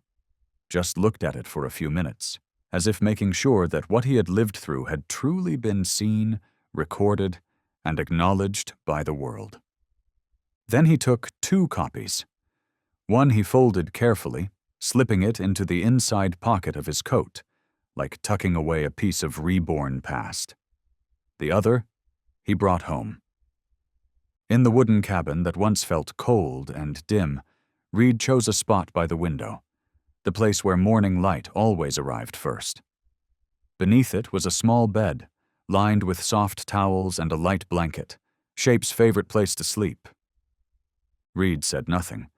just looked at it for a few minutes, as if making sure that what he had lived through had truly been seen, recorded, and acknowledged by the world. Then he took 2 copies. One he folded carefully, slipping it into the inside pocket of his coat, like tucking away a piece of reborn past. The other he brought home. In the wooden cabin that once felt cold and dim, Reed chose a spot by the window, the place where morning light always arrived first. Beneath it was a small bed, lined with soft towels and a light blanket, Shape's favorite place to sleep. Reed said nothing.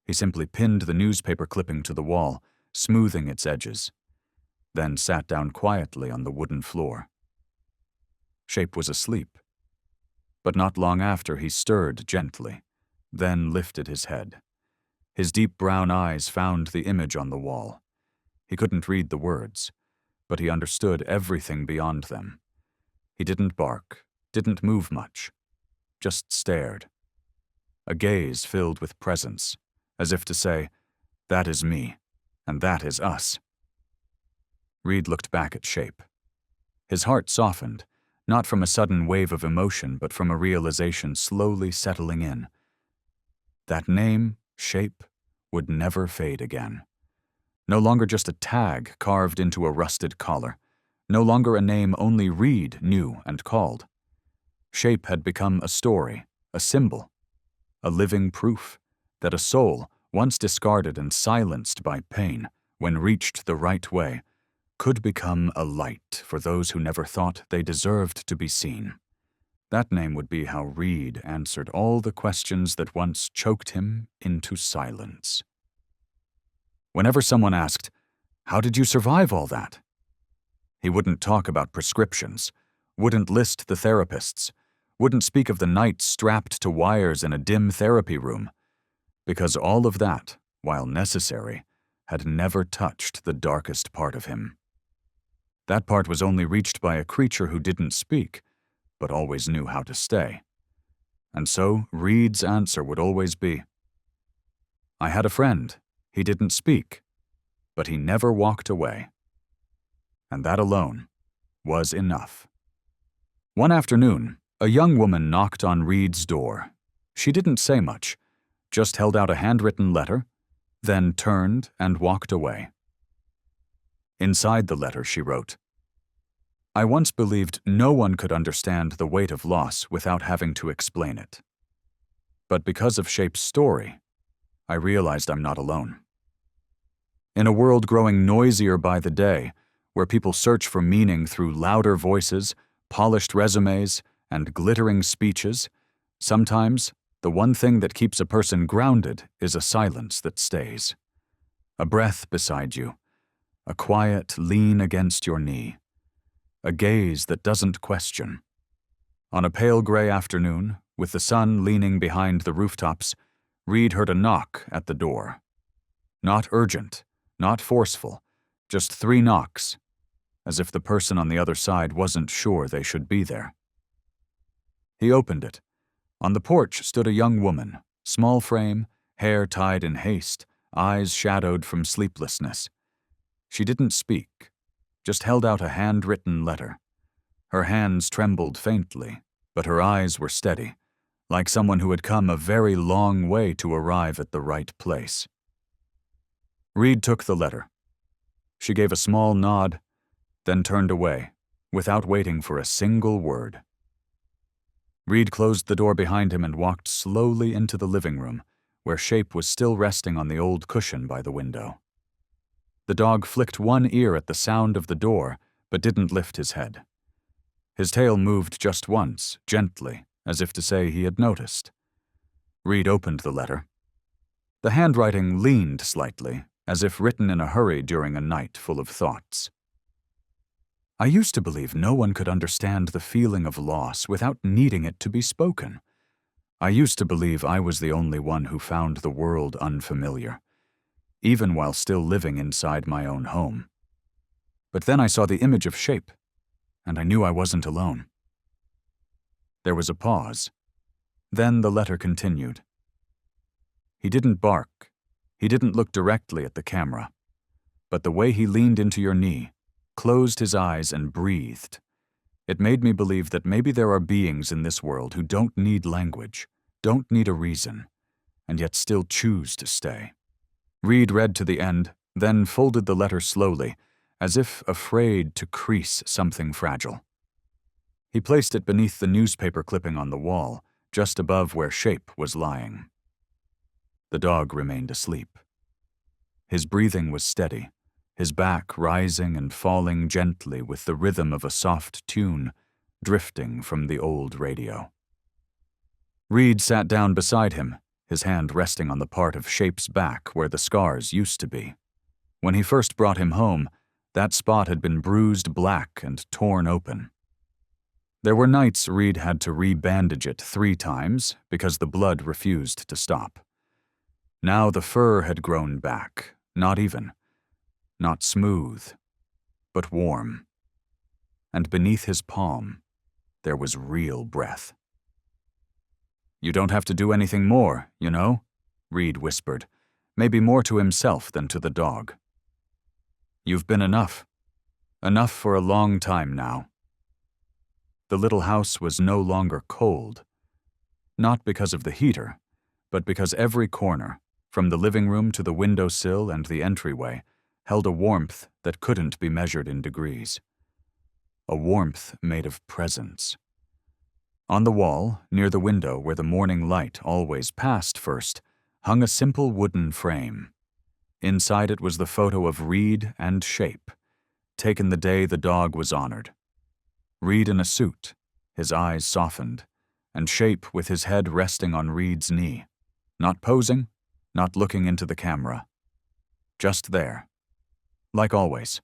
He simply pinned the newspaper clipping to the wall, smoothing its edges, then sat down quietly on the wooden floor. Shape was asleep, but not long after he stirred gently, then lifted his head. His deep brown eyes found the image on the wall. He couldn't read the words, but he understood everything beyond them. He didn't bark, didn't move much, just stared. A gaze filled with presence, as if to say, "That is me, and that is us." Reed looked back at Shape. His heart softened, not from a sudden wave of emotion, but from a realization slowly settling in. That name, Shape, would never fade again. No longer just a tag carved into a rusted collar. No longer a name only Reed knew and called. Shape had become a story, a symbol, a living proof that a soul, once discarded and silenced by pain, when reached the right way, could become a light for those who never thought they deserved to be seen. That name would be how Reed answered all the questions that once choked him into silence. Whenever someone asked, "How did you survive all that?" he wouldn't talk about prescriptions, wouldn't list the therapists, wouldn't speak of the nights strapped to wires in a dim therapy room, because all of that, while necessary, had never touched the darkest part of him. That part was only reached by a creature who didn't speak, but always knew how to stay. And so Reed's answer would always be, "I had a friend. He didn't speak, but he never walked away." And that alone was enough. One afternoon, a young woman knocked on Reed's door. She didn't say much, just held out a handwritten letter, then turned and walked away. Inside the letter, she wrote, "I once believed no one could understand the weight of loss without having to explain it. But because of Shape's story, I realized I'm not alone. In a world growing noisier by the day, where people search for meaning through louder voices, polished resumes, and glittering speeches, sometimes the one thing that keeps a person grounded is a silence that stays. A breath beside you, a quiet lean against your knee, a gaze that doesn't question. On a pale gray afternoon, with the sun leaning behind the rooftops, Reed heard a knock at the door. Not urgent, not forceful, just 3 knocks, as if the person on the other side wasn't sure they should be there. He opened it. On the porch stood a young woman, small frame, hair tied in haste, eyes shadowed from sleeplessness. She didn't speak, just held out a handwritten letter. Her hands trembled faintly, but her eyes were steady, like someone who had come a very long way to arrive at the right place. Reed took the letter. She gave a small nod, then turned away, without waiting for a single word. Reed closed the door behind him and walked slowly into the living room, where Shape was still resting on the old cushion by the window. The dog flicked one ear at the sound of the door, but didn't lift his head. His tail moved just once, gently, as if to say he had noticed. Reed opened the letter. The handwriting leaned slightly, as if written in a hurry during a night full of thoughts. "I used to believe no one could understand the feeling of loss without needing it to be spoken. I used to believe I was the only one who found the world unfamiliar, even while still living inside my own home. But then I saw the image of Shape, and I knew I wasn't alone." There was a pause. Then the letter continued. "He didn't bark. He didn't look directly at the camera. But the way he leaned into your knee, closed his eyes and breathed, it made me believe that maybe there are beings in this world who don't need language, don't need a reason, and yet still choose to stay." Reed read to the end, then folded the letter slowly, as if afraid to crease something fragile. He placed it beneath the newspaper clipping on the wall, just above where Shape was lying. The dog remained asleep. His breathing was steady, his back rising and falling gently with the rhythm of a soft tune drifting from the old radio. Reed sat down beside him, his hand resting on the part of Shape's back where the scars used to be. When he first brought him home, that spot had been bruised black and torn open. There were nights Reed had to re-bandage it 3 times because the blood refused to stop. Now the fur had grown back, not even, not smooth, but warm. And beneath his palm, there was real breath. "You don't have to do anything more, you know," Reed whispered, maybe more to himself than to the dog. "You've been enough. Enough for a long time now." The little house was no longer cold. Not because of the heater, but because every corner, from the living room to the windowsill and the entryway, held a warmth that couldn't be measured in degrees. A warmth made of presence. On the wall, near the window where the morning light always passed first, hung a simple wooden frame. Inside it was the photo of Reed and Shape, taken the day the dog was honored. Reed in a suit, his eyes softened, and Shape with his head resting on Reed's knee, not posing, not looking into the camera. Just there. Like always.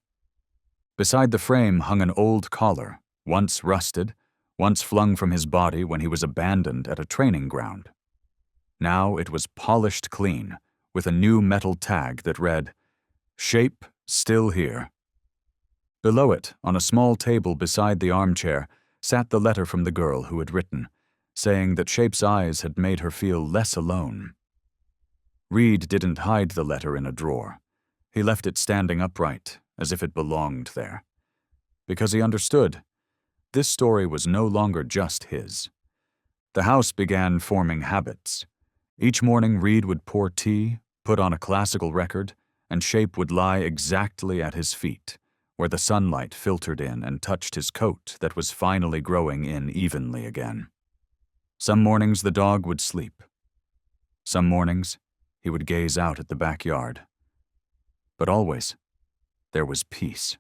Beside the frame hung an old collar, once rusted, once flung from his body when he was abandoned at a training ground. Now it was polished clean, with a new metal tag that read, "Shape still here." Below it, on a small table beside the armchair, sat the letter from the girl who had written, saying that Shape's eyes had made her feel less alone. Reed didn't hide the letter in a drawer. He left it standing upright, as if it belonged there. Because he understood, this story was no longer just his. The house began forming habits. Each morning Reed would pour tea, put on a classical record, and Shape would lie exactly at his feet, where the sunlight filtered in and touched his coat that was finally growing in evenly again. Some mornings the dog would sleep. Some mornings he would gaze out at the backyard. But always, there was peace.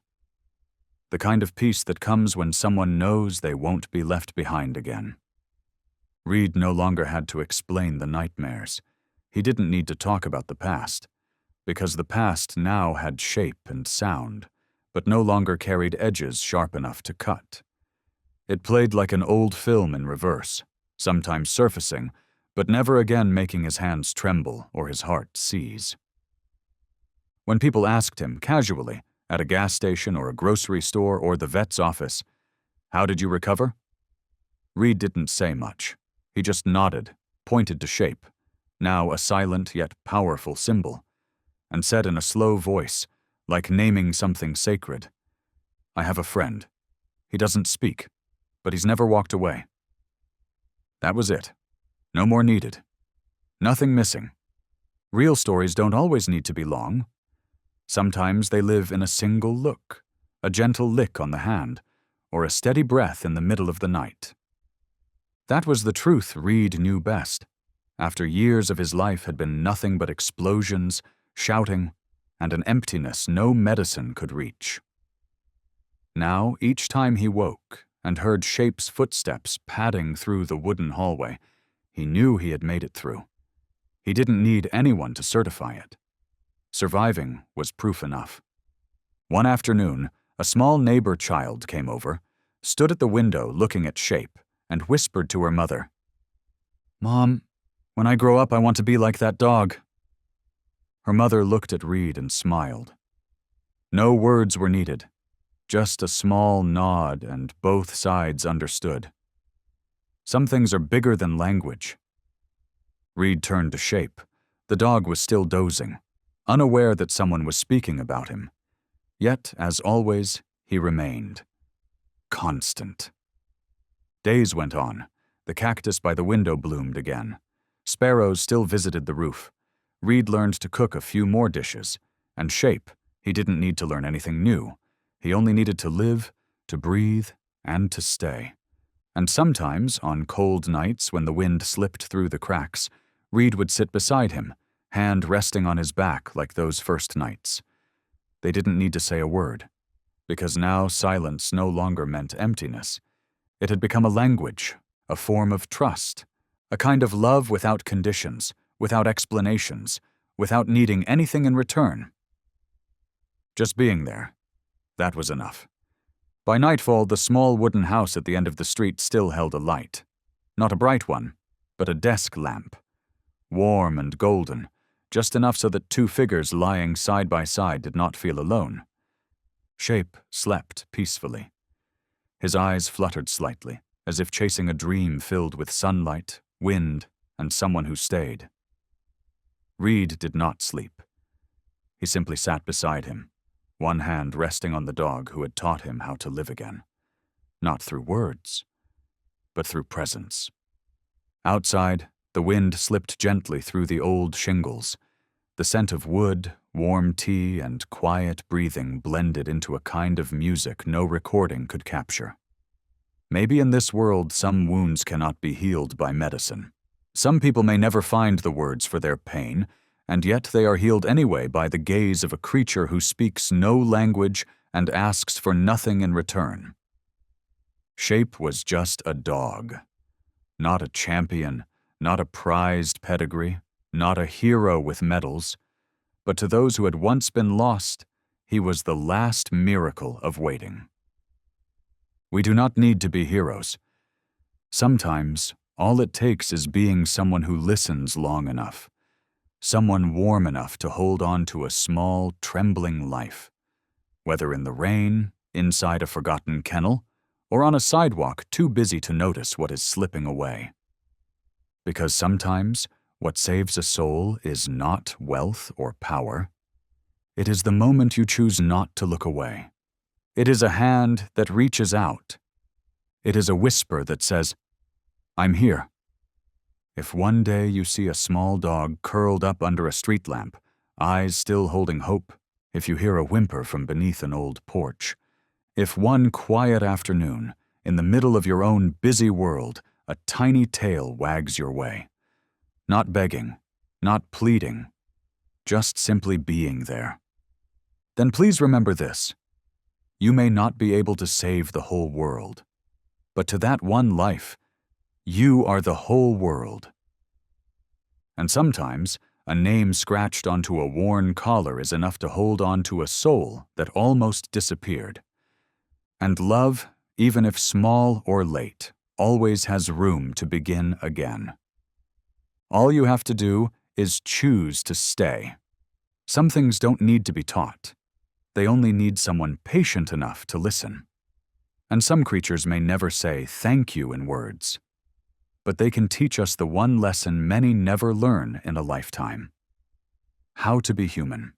The kind of peace that comes when someone knows they won't be left behind again. Reed no longer had to explain the nightmares. He didn't need to talk about the past, because the past now had shape and sound, but no longer carried edges sharp enough to cut. It played like an old film in reverse, sometimes surfacing, but never again making his hands tremble or his heart seize. When people asked him, casually, at a gas station or a grocery store or the vet's office, "How did you recover?" Reed didn't say much. He just nodded, pointed to Shape, now a silent yet powerful symbol, and said in a slow voice, like naming something sacred, "I have a friend. He doesn't speak, but he's never walked away." That was it. No more needed. Nothing missing. Real stories don't always need to be long. Sometimes they live in a single look, a gentle lick on the hand, or a steady breath in the middle of the night. That was the truth Reed knew best. After years of his life had been nothing but explosions, shouting, and an emptiness no medicine could reach. Now, each time he woke and heard Shape's footsteps padding through the wooden hallway, he knew he had made it through. He didn't need anyone to certify it. Surviving was proof enough. One afternoon, a small neighbor child came over, stood at the window looking at Shape, and whispered to her mother, "Mom, when I grow up I want to be like that dog." Her mother looked at Reed and smiled. No words were needed, just a small nod, and both sides understood. Some things are bigger than language. Reed turned to Shape. The dog was still dozing, unaware that someone was speaking about him. Yet, as always, he remained. Constant. Days went on. The cactus by the window bloomed again. Sparrows still visited the roof. Reed learned to cook a few more dishes. And Shape, he didn't need to learn anything new. He only needed to live, to breathe, and to stay. And sometimes, on cold nights when the wind slipped through the cracks, Reed would sit beside him, hand resting on his back like those first nights. They didn't need to say a word, because now silence no longer meant emptiness. It had become a language, a form of trust, a kind of love without conditions, without explanations, without needing anything in return. Just being there, that was enough. By nightfall, the small wooden house at the end of the street still held a light. Not a bright one, but a desk lamp. Warm and golden, just enough so that two figures lying side by side did not feel alone. Shape slept peacefully. His eyes fluttered slightly, as if chasing a dream filled with sunlight, wind, and someone who stayed. Reed did not sleep. He simply sat beside him, one hand resting on the dog who had taught him how to live again. Not through words, but through presence. Outside, the wind slipped gently through the old shingles. The scent of wood, warm tea, and quiet breathing blended into a kind of music no recording could capture. Maybe in this world some wounds cannot be healed by medicine. Some people may never find the words for their pain, and yet they are healed anyway by the gaze of a creature who speaks no language and asks for nothing in return. Shape was just a dog. Not a champion, not a prized pedigree, not a hero with medals, but to those who had once been lost, he was the last miracle of waiting. We do not need to be heroes. Sometimes, all it takes is being someone who listens long enough, someone warm enough to hold on to a small, trembling life, whether in the rain, inside a forgotten kennel, or on a sidewalk too busy to notice what is slipping away. Because sometimes what saves a soul is not wealth or power. It is the moment you choose not to look away. It is a hand that reaches out. It is a whisper that says, "I'm here." If one day you see a small dog curled up under a street lamp, eyes still holding hope, if you hear a whimper from beneath an old porch, if one quiet afternoon, in the middle of your own busy world, a tiny tail wags your way, not begging, not pleading, just simply being there, then please remember this. You may not be able to save the whole world, but to that one life, you are the whole world. And sometimes, a name scratched onto a worn collar is enough to hold on to a soul that almost disappeared. And love, even if small or late, always has room to begin again. All you have to do is choose to stay. Some things don't need to be taught. They only need someone patient enough to listen. And some creatures may never say thank you in words, but they can teach us the one lesson many never learn in a lifetime: how to be human.